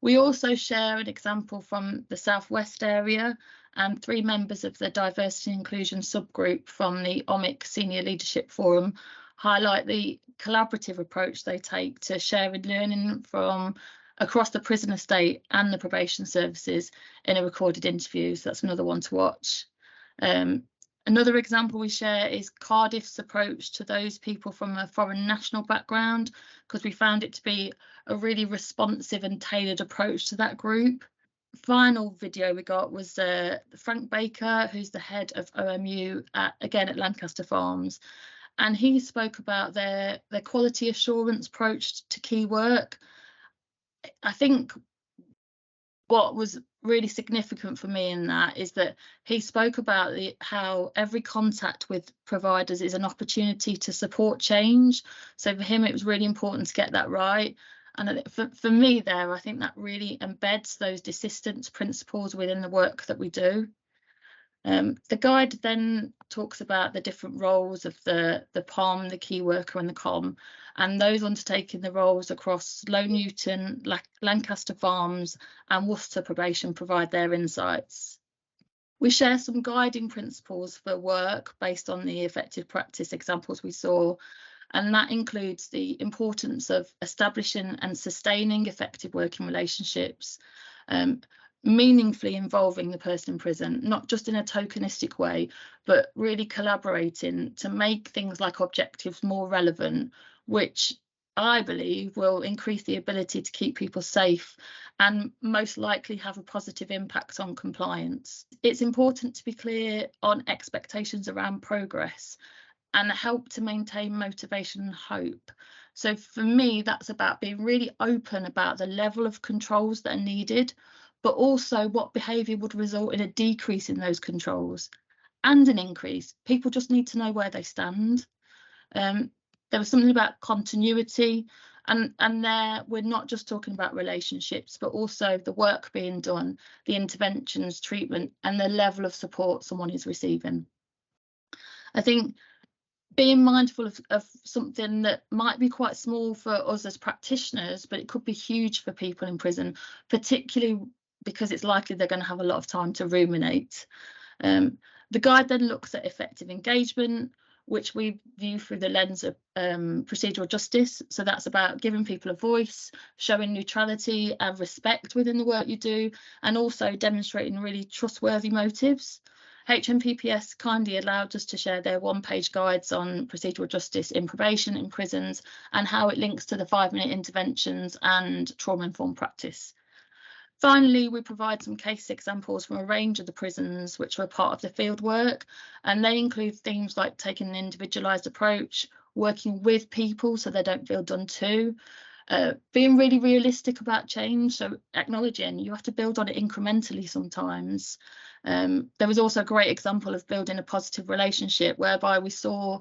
We also share an example from the Southwest area, and 3 members of the Diversity and Inclusion subgroup from the OMiC Senior Leadership Forum highlight the collaborative approach they take to sharing learning from across the prison estate and the probation services in a recorded interview. So that's another one to watch. Another example we share is Cardiff's approach to those people from a foreign national background, because we found it to be a really responsive and tailored approach to that group. Final video we got was Frank Baker, who's the head of OMU again at Lancaster Farms, and he spoke about their quality assurance approach to key work. I think what was really significant for me in that is that he spoke about how every contact with providers is an opportunity to support change. So for him, it was really important to get that right. And for me there, I think that really embeds those desistance principles within the work that we do. The guide then talks about the different roles of the POM, the key worker and the COM, and those undertaking the roles across Low Newton, Lancaster Farms and Worcester Probation provide their insights. We share some guiding principles for work based on the effective practice examples we saw, and that includes the importance of establishing and sustaining effective working relationships, meaningfully involving the person in prison, not just in a tokenistic way, but really collaborating to make things like objectives more relevant, which I believe, will increase the ability to keep people safe and most likely have a positive impact on compliance. It's important to be clear on expectations around progress and help to maintain motivation and hope. So for me, that's about being really open about the level of controls that are needed, but also what behaviour would result in a decrease in those controls and an increase. People just need to know where they stand. There was something about continuity, and there we're not just talking about relationships, but also the work being done, the interventions, treatment, and the level of support someone is receiving. I think being mindful of something that might be quite small for us as practitioners, but it could be huge for people in prison, particularly because it's likely they're going to have a lot of time to ruminate. The guide then looks at effective engagement, which we view through the lens of procedural justice. So that's about giving people a voice, showing neutrality and respect within the work you do, and also demonstrating really trustworthy motives. HMPPS kindly allowed us to share their one-page guides on procedural justice in probation, in prisons, and how it links to the 5-minute interventions and trauma-informed practice. Finally, we provide some case examples from a range of the prisons which were part of the field work, and they include themes like taking an individualised approach, working with people so they don't feel done to, being really realistic about change, so acknowledging you have to build on it incrementally sometimes. There was also a great example of building a positive relationship whereby we saw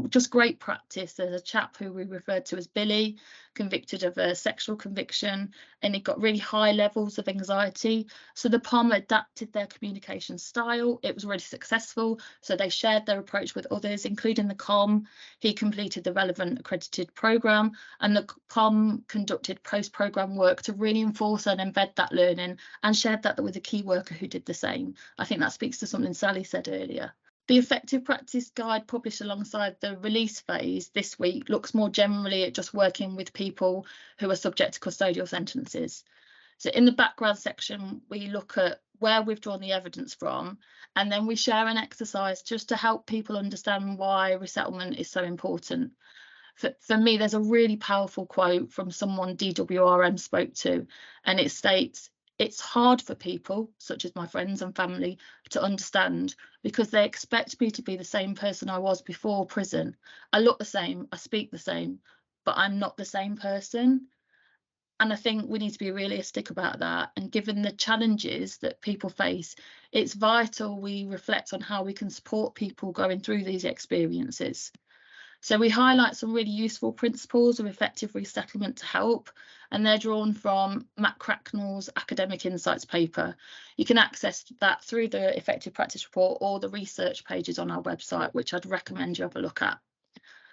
just great practice. There's a chap who we referred to as Billy, convicted of a sexual conviction, and he got really high levels of anxiety. So the POM adapted their communication style. It was really successful. So they shared their approach with others, including the COM. He completed the relevant accredited programme, and the POM conducted post-programme work to reinforce and embed that learning, and shared that with a key worker who did the same. I think that speaks to something Sally said earlier. The Effective Practice Guide published alongside the release phase this week looks more generally at just working with people who are subject to custodial sentences. So in the background section, we look at where we've drawn the evidence from, and then we share an exercise just to help people understand why resettlement is so important. For me, there's a really powerful quote from someone DWRM spoke to, and it states, "It's hard for people, such as my friends and family, to understand because they expect me to be the same person I was before prison. I look the same, I speak the same, but I'm not the same person." And I think we need to be realistic about that. And given the challenges that people face, it's vital we reflect on how we can support people going through these experiences. So we highlight some really useful principles of effective resettlement to help, and they're drawn from Matt Cracknell's Academic Insights paper. You can access that through the Effective Practice Report or the research pages on our website, which I'd recommend you have a look at.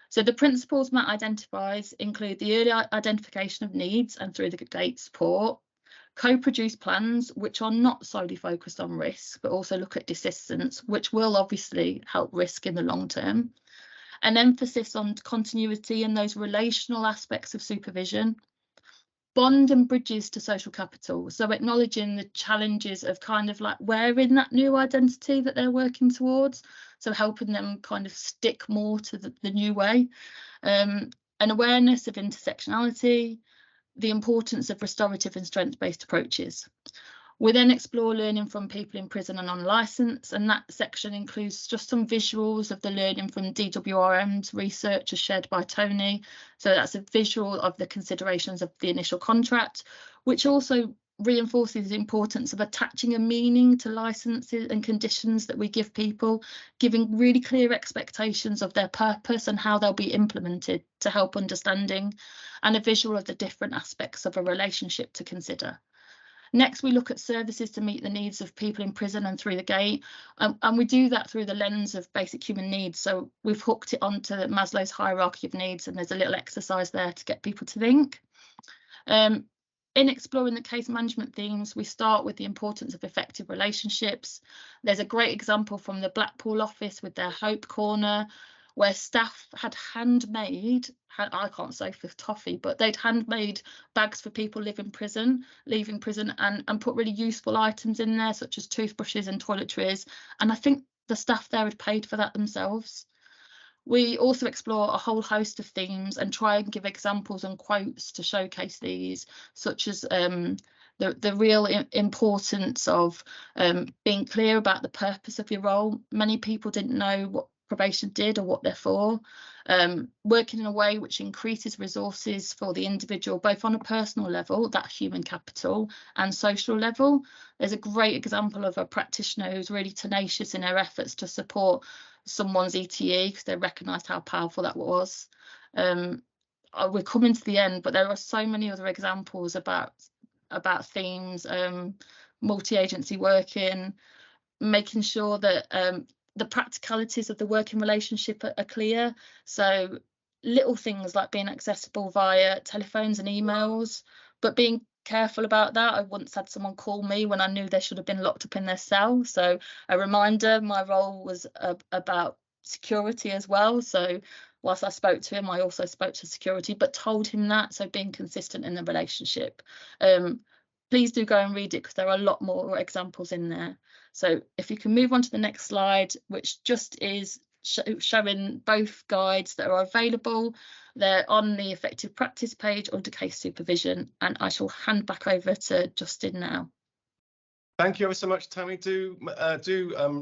So the principles Matt identifies include the early identification of needs and through the gate support, co-produce plans which are not solely focused on risk, but also look at desistance, which will obviously help risk in the long term, an emphasis on continuity and those relational aspects of supervision, bond and bridges to social capital, so acknowledging the challenges of kind of like wearing that new identity that they're working towards, so helping them kind of stick more to the new way, an awareness of intersectionality, the importance of restorative and strength-based approaches. We then explore learning from people in prison and on licence, and that section includes just some visuals of the learning from DWRM's research as shared by Tony. So that's a visual of the considerations of the initial contract, which also reinforces the importance of attaching a meaning to licences and conditions that we give people, giving really clear expectations of their purpose and how they'll be implemented to help understanding, and a visual of the different aspects of a relationship to consider. Next, we look at services to meet the needs of people in prison and through the gate, and we do that through the lens of basic human needs. So we've hooked it onto Maslow's hierarchy of needs, and there's a little exercise there to get people to think. In exploring the case management themes, we start with the importance of effective relationships. There's a great example from the Blackpool office with their Hope Corner, where staff had handmade, I can't say for toffee, but they'd handmade bags for people leaving prison, and put really useful items in there, such as toothbrushes and toiletries. And I think the staff there had paid for that themselves. We also explore a whole host of themes and try and give examples and quotes to showcase these, such as the real importance of being clear about the purpose of your role. Many people didn't know what probation did or what they're for. Working in a way which increases resources for the individual, both on a personal level, that human capital, and social level. There's a great example of a practitioner who's really tenacious in her efforts to support someone's ETE because they recognised how powerful that was. We're coming to the end, but there are so many other examples about themes, multi-agency working, making sure that the practicalities of the working relationship are clear. So little things like being accessible via telephones and emails, but being careful about that. I once had someone call me when I knew they should have been locked up in their cell. So a reminder, my role was about security as well. So whilst I spoke to him, I also spoke to security, but told him that. So being consistent in the relationship. Please do go and read it because there are a lot more examples in there. So if you can move on to the next slide, which just is showing both guides that are available. They're on the effective practice page under case supervision, and I shall hand back over to Justin now. Thank you ever so much, Tammy. Do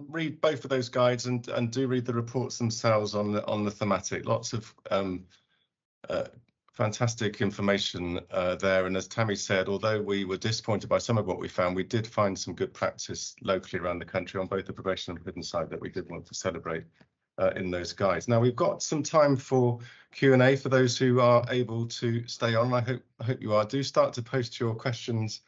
read both of those guides and do read the reports themselves on the thematic. Lots of fantastic information there. And as Tammy said, although we were disappointed by some of what we found, we did find some good practice locally around the country on both the probation and prison side that we did want to celebrate in those guides. Now we've got some time for Q&A for those who are able to stay on. I hope you are. Do start to post your questions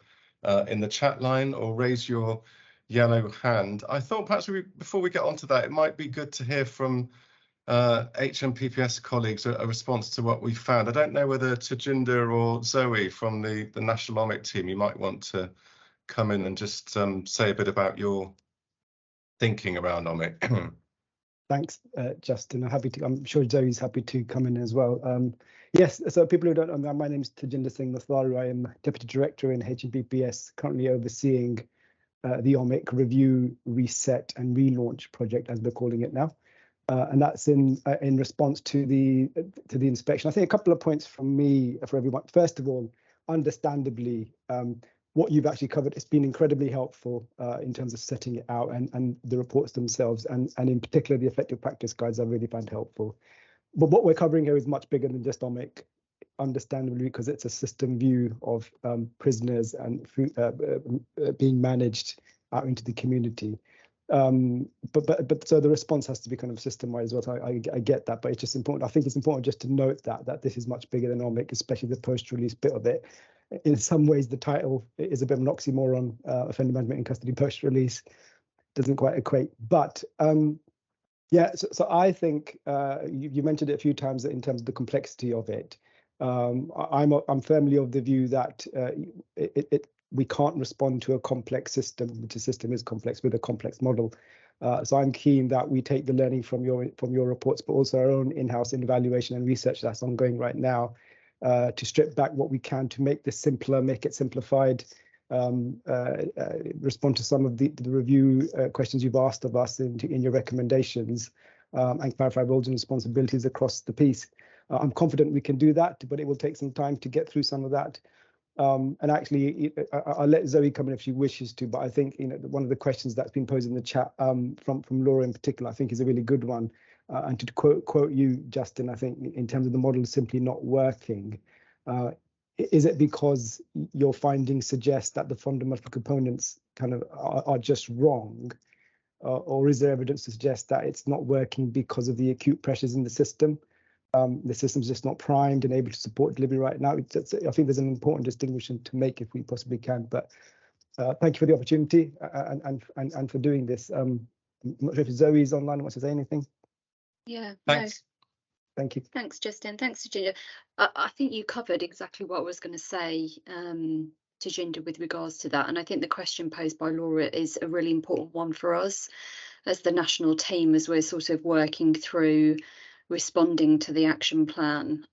in the chat line or raise your yellow hand. I thought perhaps before we get on to that, it might be good to hear from HMPPS colleagues a response to what we found. I don't know whether Tajinder or Zoe from the National OMiC team, you might want to come in and just say a bit about your thinking around OMiC. Thanks, Justin. I'm sure Zoe's happy to come in as well. Yes, so people who don't know, my name is Tajinder Singh Matharu. I am Deputy Director in HMPPS, currently overseeing the OMiC Review, Reset and Relaunch project, as we're calling it now. And that's in response to the inspection. I think a couple of points from me for everyone. First of all, understandably, what you've actually covered has been incredibly helpful in terms of setting it out, and the reports themselves, and in particular the effective practice guides I really find helpful. But what we're covering here is much bigger than just OMiC, understandably, because it's a system view of prisoners and being managed out into the community. But so the response has to be kind of system-wide as well. So I get that, but it's just important. I think it's important just to note that this is much bigger than OMiC, especially the post-release bit of it. In some ways, the title is a bit of an oxymoron. Offender management in custody post-release doesn't quite equate. But yeah, so I think you mentioned it a few times in terms of the complexity of it. I'm firmly of the view that we can't respond to a complex system, which a system is complex, with a complex model. So I'm keen that we take the learning from your reports, but also our own in-house evaluation and research that's ongoing right now, to strip back what we can to make this simpler, make it simplified, respond to some of the review questions you've asked of us in your recommendations, and clarify roles and responsibilities across the piece. I'm confident we can do that, but it will take some time to get through some of that. And actually, I'll let Zoe come in if she wishes to, but I think one of the questions that's been posed in the chat from Laura in particular, I think is a really good one. And to quote you, Justin, I think in terms of the model simply not working, is it because your findings suggest that the fundamental components kind of are just wrong, or is there evidence to suggest that it's not working because of the acute pressures in the system? The system's just not primed and able to support delivery right now. I think there's an important distinction to make if we possibly can. But thank you for the opportunity and for doing this. I'm not sure if Zoe's online and wants to say anything. Yeah, thanks. No. Thank you. Thanks, Justin. Thanks, Tajinder. I think you covered exactly what I was going to say, Tajinder, with regards to that. And I think the question posed by Laura is a really important one for us as the national team, as we're sort of working through responding to the action plan,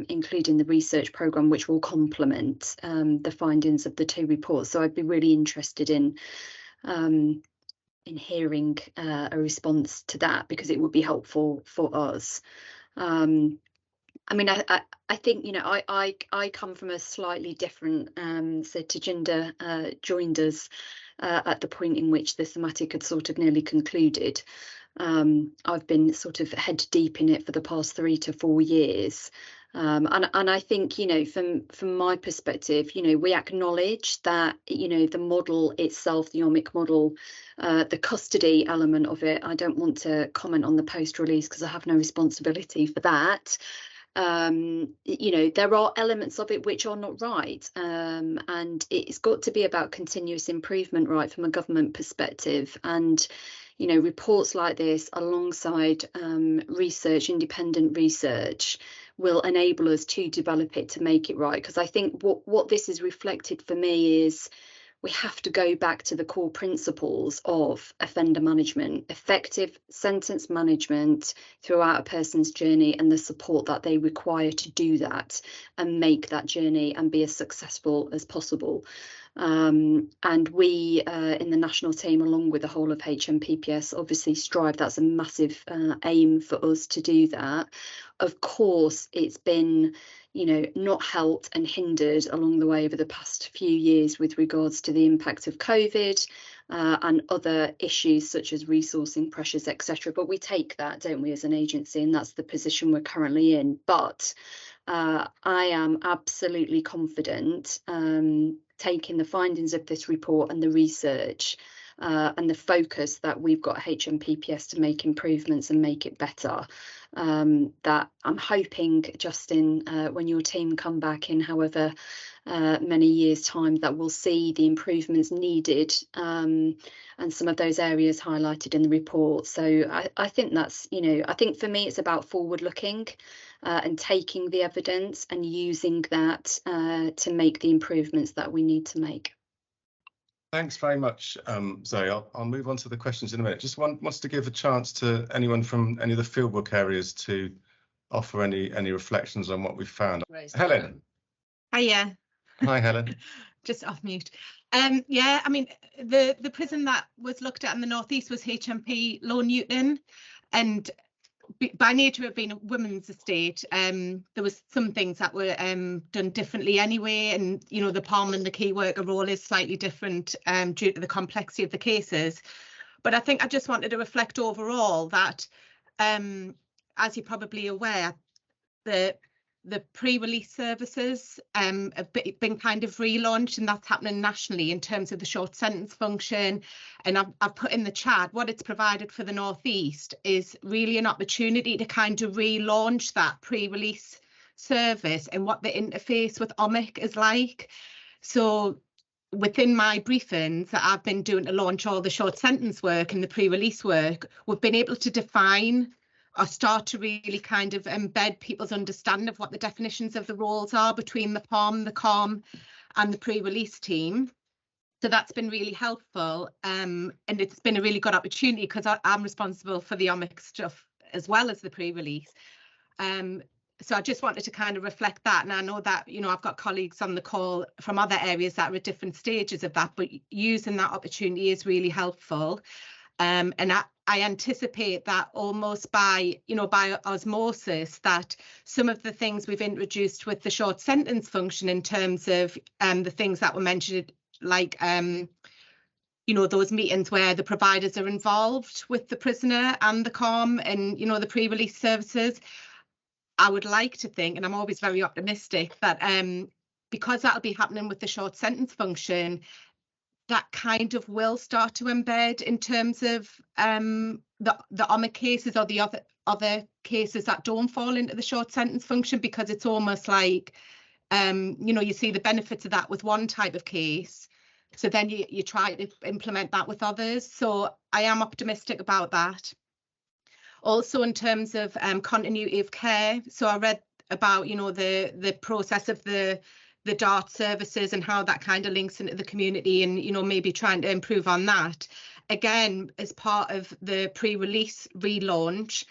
including the research programme, which will complement the findings of the two reports. So I'd be really interested in in hearing a response to that, because it would be helpful for us. I mean, I think, you know, I come from a slightly different, so Tajinder joined us at the point in which the thematic had sort of nearly concluded. I've been sort of head deep in it for the past 3 to 4 years. And I think, you know, from my perspective, you know, we acknowledge that, you know, the model itself, the OMiC model, the custody element of it, I don't want to comment on the post-release because I have no responsibility for that. You know, there are elements of it which are not right, and it's got to be about continuous improvement, right, from a government perspective. And you know, reports like this alongside research, independent research, will enable us to develop it to make it right. Because I think what this is reflected for me is we have to go back to the core principles of offender management, effective sentence management throughout a person's journey, and the support that they require to do that and make that journey and be as successful as possible. And we in the national team, along with the whole of HMPPS, obviously strive. That's a massive aim for us to do that. Of course, it's been, you know, not helped and hindered along the way over the past few years with regards to the impact of COVID and other issues such as resourcing pressures, etc. But we take that, don't we, as an agency, and that's the position we're currently in. But I am absolutely confident, taking the findings of this report and the research and the focus that we've got at HMPPS to make improvements and make it better, that I'm hoping, Justin, when your team come back in however many years' time, that we'll see the improvements needed and some of those areas highlighted in the report. So I think that's, you know, I think for me it's about forward looking and taking the evidence and using that to make the improvements that we need to make. Thanks very much, Zoe. I'll move on to the questions in a minute. Just wants to give a chance to anyone from any of the fieldwork areas to offer any reflections on what we've found. Helen. Hiya. Hi, Helen. Just off mute. Yeah, I mean, the prison that was looked at in the northeast was HMP Low Newton, and by nature of being a women's estate, there was some things that were done differently anyway, and you know, the POM and the key worker role is slightly different due to the complexity of the cases. But I think I just wanted to reflect overall that, as you're probably aware, the pre-release services have been kind of relaunched, and that's happening nationally in terms of the short sentence function. And I've put in the chat what it's provided for the Northeast is really an opportunity to kind of relaunch that pre-release service and what the interface with OMiC is like. So within my briefings that I've been doing to launch all the short sentence work and the pre-release work, we've been able to define or start to really kind of embed people's understanding of what the definitions of the roles are between the POM, the COM and the pre-release team. So that's been really helpful, and it's been a really good opportunity because I'm responsible for the OMiC stuff as well as the pre-release. So I just wanted to kind of reflect that, and I know that, you know, I've got colleagues on the call from other areas that are at different stages of that, but using that opportunity is really helpful. And I anticipate that almost by osmosis, that some of the things we've introduced with the short sentence function in terms of the things that were mentioned, like you know, those meetings where the providers are involved with the prisoner and the COM and, you know, the pre-release services, I would like to think, and I'm always very optimistic, that because that'll be happening with the short sentence function, that kind of will start to embed in terms of the OMiC cases or the other cases that don't fall into the short sentence function, because it's almost like, you know, you see the benefits of that with one type of case, so then you try to implement that with others. So I am optimistic about that. Also, in terms of continuity of care, so I read about, you know, the process of the DART services and how that kind of links into the community, and, you know, maybe trying to improve on that. Again, as part of the pre-release relaunch,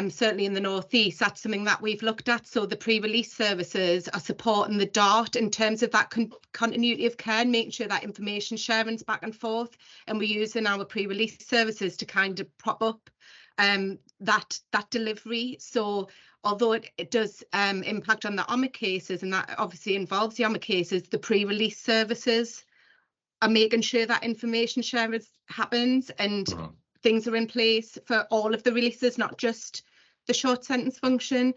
certainly in the North East, that's something that we've looked at. So the pre-release services are supporting the DART in terms of that continuity of care and making sure that information sharing's back and forth. And we're using our pre-release services to kind of prop up that delivery. So although it does impact on the OMiC cases, and that obviously involves the OMiC cases, the pre-release services are making sure that information sharing happens and things are in place for all of the releases, not just the short sentence function.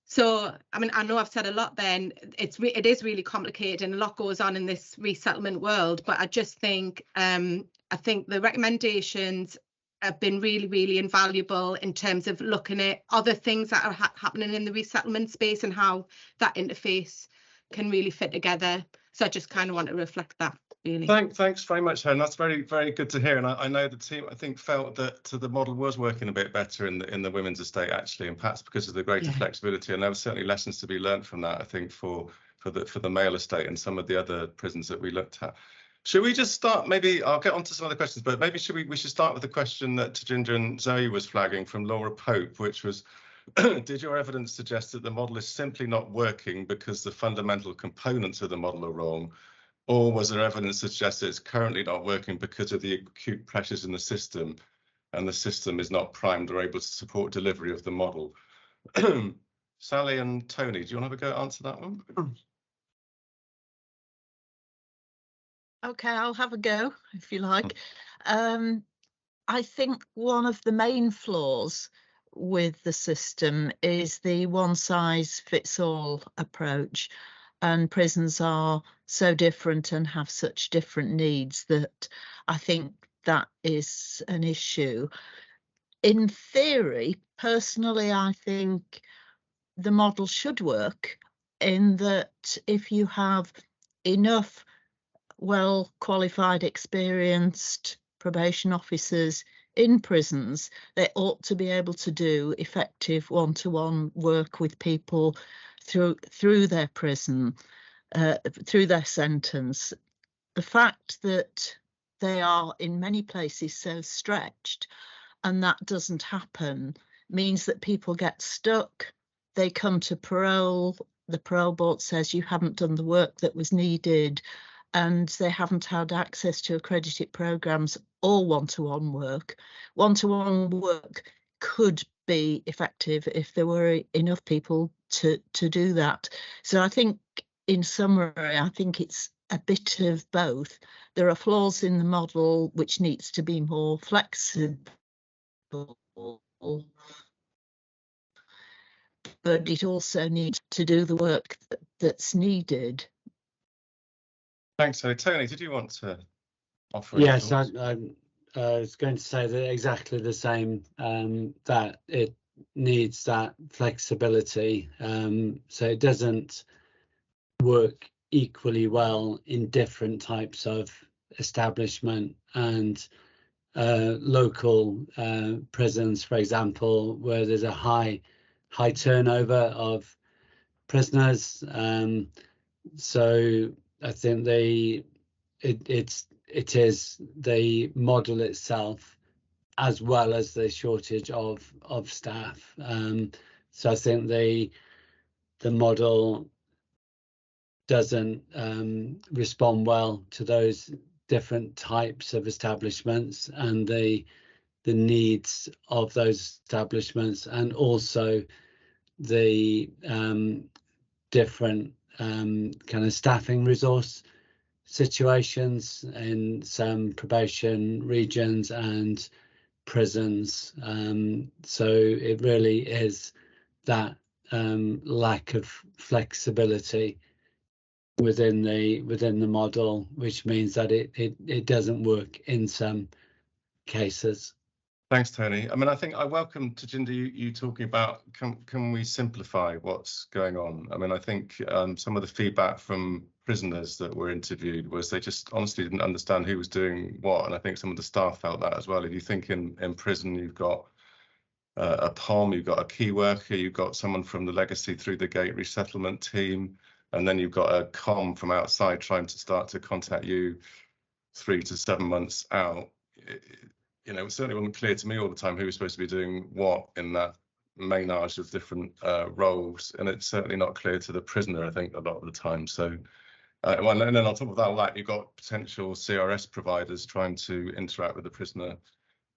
So, I mean, I know I've said a lot then. It is really complicated and a lot goes on in this resettlement world, but I just think I think the recommendations have been really, really invaluable in terms of looking at other things that are happening in the resettlement space and how that interface can really fit together. So I just kind of want to reflect that. Really. Thanks very much, Helen. That's very good to hear. And I know the team, I think, felt that the model was working a bit better in the women's estate actually, and perhaps because of the greater flexibility. And there were certainly lessons to be learned from that, I think, for the male estate and some of the other prisons that we looked at. Should we just start? Maybe I'll get on to some other questions, but maybe we should start with the question that Tajinder and Zoe was flagging from Laura Pope, which was, did your evidence suggest that the model is simply not working because the fundamental components of the model are wrong? Or was there evidence that suggests it's currently not working because of the acute pressures in the system and the system is not primed or able to support delivery of the model? Sally and Tony, do you want to have a go at answer that one? Okay, I'll have a go if you like. I think one of the main flaws with the system is the one-size-fits-all approach. And prisons are so different and have such different needs that I think that is an issue. In theory, personally, I think the model should work in that if you have enough well-qualified, experienced probation officers in prisons, they ought to be able to do effective one-to-one work with people through their prison, through their sentence. The fact that they are in many places so stretched and that doesn't happen means that people get stuck. They come to parole. The parole board says you haven't done the work that was needed, and they haven't had access to accredited programs or one-to-one work. One-to-one work could be effective if there were enough people to do that. So I think, in summary, I think it's a bit of both. There are flaws in the model which needs to be more flexible, but it also needs to do the work that's needed. Thanks, Tony. Did you want to offer? Yes, I was going to say that exactly the same, that it needs that flexibility, so it doesn't work equally well in different types of establishment, and local prisons, for example, where there's a high turnover of prisoners. So I think it is the model itself, as well as the shortage of staff. So I think the model doesn't respond well to those different types of establishments and the needs of those establishments, and also the different kind of staffing resource situations in some probation regions and prisons. So it really is that lack of flexibility within the model, which means that it doesn't work in some cases. Thanks, Tony. I mean, I think I welcome, Tajinder, you talking about can we simplify what's going on? I mean, I think some of the feedback from prisoners that were interviewed was they just honestly didn't understand who was doing what, and I think some of the staff felt that as well. If you think in prison, you've got a POM, you've got a key worker, you've got someone from the Legacy Through the Gate resettlement team, and then you've got a COM from outside trying to start to contact you 3 to 7 months out. It certainly wasn't clear to me all the time who was supposed to be doing what in that ménage of different roles, and it's certainly not clear to the prisoner, I think, a lot of the time. So, well, and then on top of that, you've got potential CRS providers trying to interact with the prisoner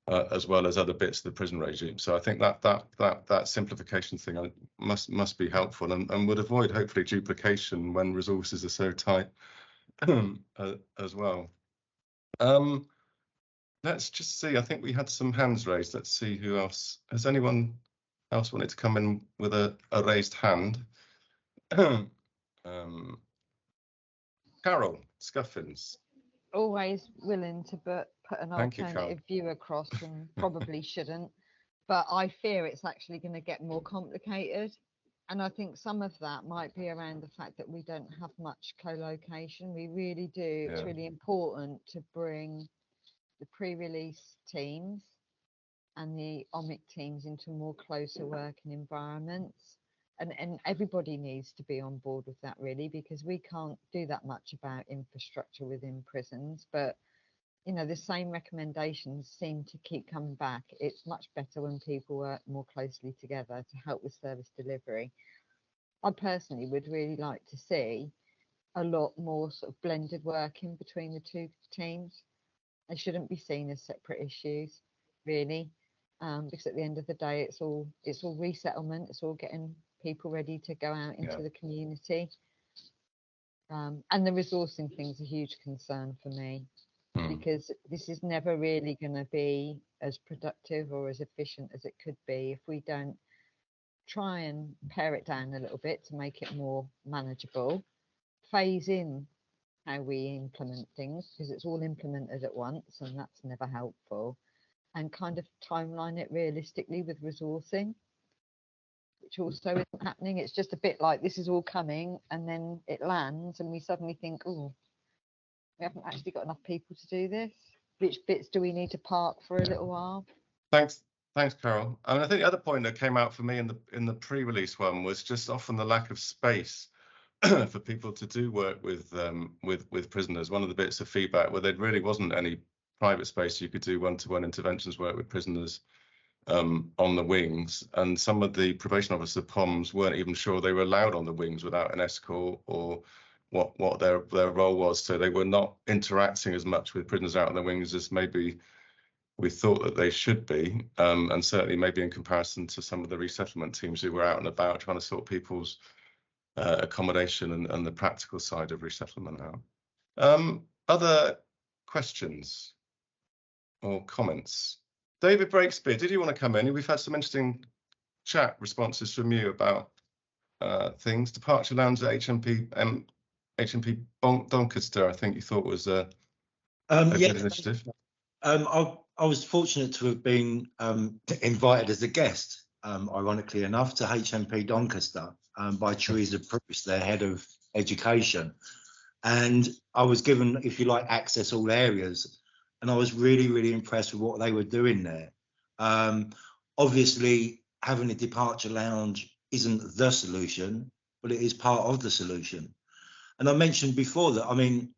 as well as other bits of the prison regime. So I think that simplification thing must be helpful and would avoid hopefully duplication when resources are so tight as well. Let's just see. I think we had some hands raised. Let's see who else. Has anyone else wanted to come in with a raised hand? Carol Scuffins. Always willing to put an alternative view across, and probably shouldn't, but I fear it's actually going to get more complicated. And I think some of that might be around the fact that we don't have much co-location. We really do. It's really important to bring the pre-release teams and the OMiC teams into more closer working environments. And everybody needs to be on board with that, really, because we can't do that much about infrastructure within prisons. But, you know, the same recommendations seem to keep coming back. It's much better when people work more closely together to help with service delivery. I personally would really like to see a lot more sort of blended working between the two teams. They shouldn't be seen as separate issues, really, because at the end of the day, it's all resettlement. It's all getting people ready to go out into the community. And the resourcing thing's a huge concern for me, because this is never really going to be as productive or as efficient as it could be if we don't try and pare it down a little bit to make it more manageable, phase in how we implement things, because it's all implemented at once and that's never helpful, and kind of timeline it realistically with resourcing, which also isn't happening. It's just a bit like this is all coming and then it lands and we suddenly think, oh, we haven't actually got enough people to do this. Which bits do we need to park for a little while? Thanks, Carol. I mean, I think the other point that came out for me in the pre-release one was just often the lack of space for people to do work with prisoners. One of the bits of feedback where there really wasn't any private space you could do one-to-one interventions work with prisoners on the wings, and some of the probation officer POMs weren't even sure they were allowed on the wings without an escort or what their role was. So they were not interacting as much with prisoners out on the wings as maybe we thought that they should be, and certainly maybe in comparison to some of the resettlement teams who were out and about trying to sort people's accommodation and the practical side of resettlement out. Other questions or comments? David Breakspear, did you want to come in? We've had some interesting chat responses from you about things. Departure lounge at HMP Doncaster, I think you thought was a good initiative. I was fortunate to have been invited as a guest, ironically enough, to HMP Doncaster by Teresa Bruce, their head of education. And I was given, if you like, access all areas. And I was really, really impressed with what they were doing there. Obviously, having a departure lounge isn't the solution, but it is part of the solution. And I mentioned before that, I mean,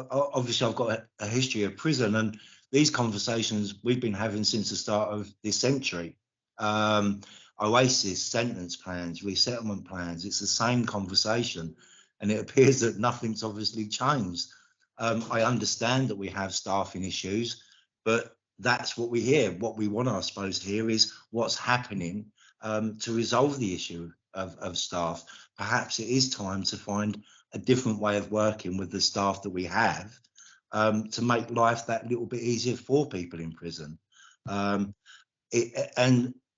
obviously I've got a history of prison, and these conversations we've been having since the start of this century. Oasis, sentence plans, resettlement plans, it's the same conversation. And it appears that nothing's obviously changed. I understand that we have staffing issues, but that's what we hear. What we want, I suppose, hear is what's happening to resolve the issue of staff. Perhaps it is time to find a different way of working with the staff that we have to make life that little bit easier for people in prison. And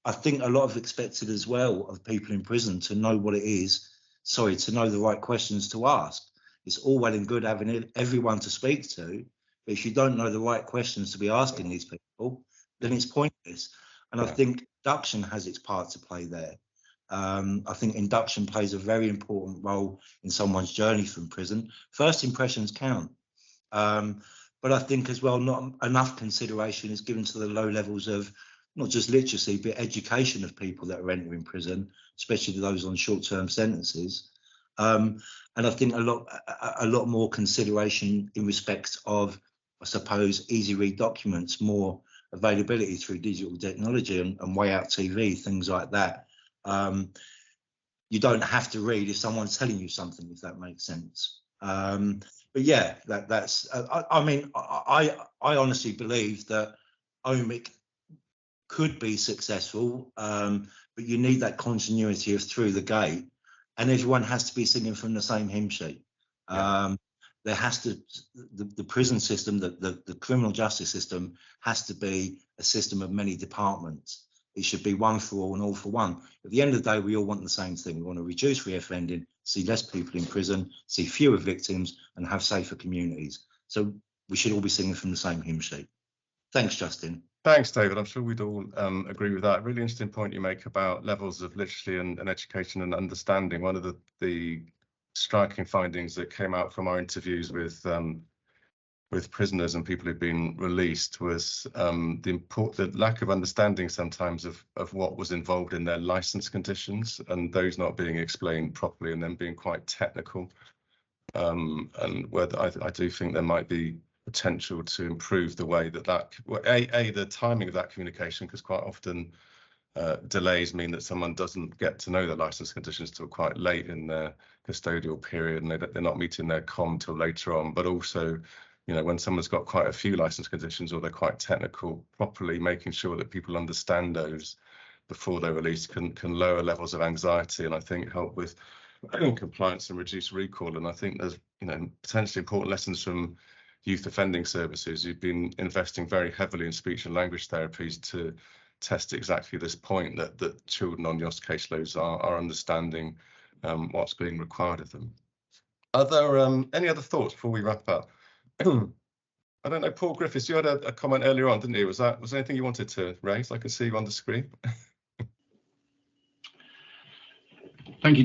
I think a lot of expected as well of people in prison to know what it is, to know the right questions to ask. It's all well and good having everyone to speak to, but if you don't know the right questions to be asking these people, then it's pointless. And I think induction has its part to play there. I think induction plays a very important role in someone's journey from prison. First impressions count. But I think as well, not enough consideration is given to the low levels of not just literacy, but education of people that are entering prison, especially those on short-term sentences. And I think a lot more consideration in respect of, I suppose, easy read documents, more availability through digital technology and way out TV, things like that. You don't have to read if someone's telling you something, if that makes sense. But yeah, that's. I mean, I honestly believe that OMiC could be successful, but you need that continuity of through the gate, and everyone has to be singing from the same hymn sheet. Yeah. There has to, the prison system, the criminal justice system has to be a system of many departments. It should be one for all and all for one. At the end of the day, we all want the same thing. We want to reduce reoffending, see less people in prison, see fewer victims, and have safer communities. So we should all be singing from the same hymn sheet. Thanks, Justin. Thanks, David. I'm sure we'd all agree with that. Really interesting point you make about levels of literacy and education and understanding. One of the striking findings that came out from our interviews with prisoners and people who've been released was the lack of understanding sometimes of what was involved in their license conditions, and those not being explained properly and then being quite technical. And whether I do think there might be potential to improve the way that the timing of that communication, because quite often delays mean that someone doesn't get to know their license conditions till quite late in their custodial period, and they're not meeting their COM till later on. But also, you know, when someone's got quite a few license conditions or they're quite technical, properly making sure that people understand those before they're released can lower levels of anxiety, and I think help with compliance and reduce recall. And I think there's, you know, potentially important lessons from youth offending services who've been investing very heavily in speech and language therapies to test exactly this point, that children on YOS caseloads are understanding what's being required of them. Are there any other thoughts before we wrap up? I don't know, Paul Griffiths, you had a comment earlier on, didn't you? Was there anything you wanted to raise? I can see you on the screen. Thank you,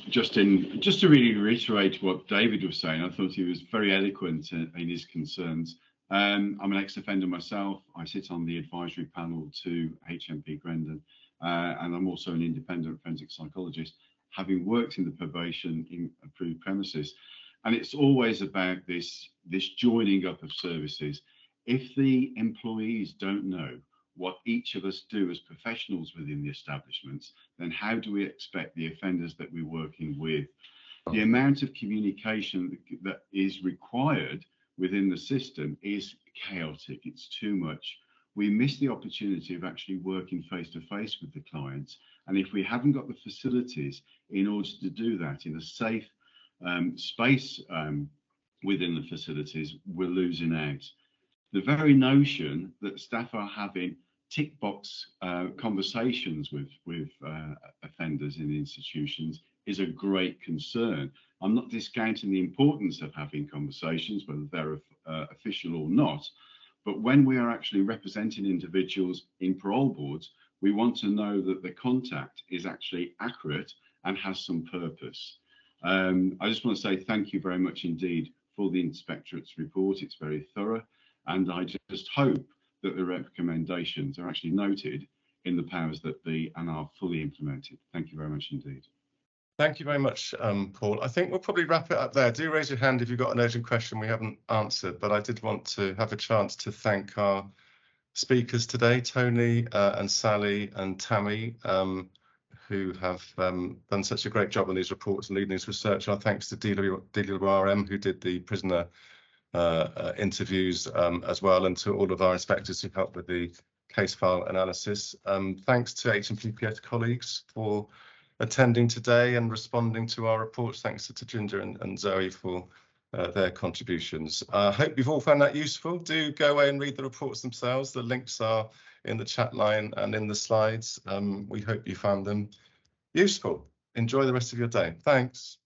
Justin. Just to really reiterate what David was saying, I thought he was very eloquent in his concerns. I'm an ex-offender myself. I sit on the advisory panel to HMP Grendon, and I'm also an independent forensic psychologist, having worked in the probation in approved premises. And it's always about this joining up of services. If the employees don't know what each of us do as professionals within the establishments, then how do we expect the offenders that we're working with? The amount of communication that is required within the system is chaotic. It's too much. We miss the opportunity of actually working face to face with the clients. And if we haven't got the facilities in order to do that in a safe space within the facilities, we're losing out. The very notion that staff are having tick box conversations with offenders in institutions is a great concern. I'm not discounting the importance of having conversations, whether they're official or not, but when we are actually representing individuals in parole boards, we want to know that the contact is actually accurate and has some purpose. I just want to say thank you very much indeed for the Inspectorate's report. It's very thorough, and I just hope that the recommendations are actually noted in the powers that be and are fully implemented. Thank you very much indeed. Thank you very much, Paul. I think we'll probably wrap it up there. Do raise your hand if you've got an urgent question we haven't answered, but I did want to have a chance to thank our speakers today, Tony and Sally and Tammy, who have done such a great job on these reports and leading this research. Our thanks to DWRM, who did the prisoner interviews as well, and to all of our inspectors who helped with the case file analysis. Thanks to HMPPS colleagues for attending today and responding to our reports. Thanks to Ginger and Zoe for their contributions. I hope you've all found that useful. Do go away and read the reports themselves. The links are in the chat line and in the slides. We hope you found them useful. Enjoy the rest of your day. Thanks.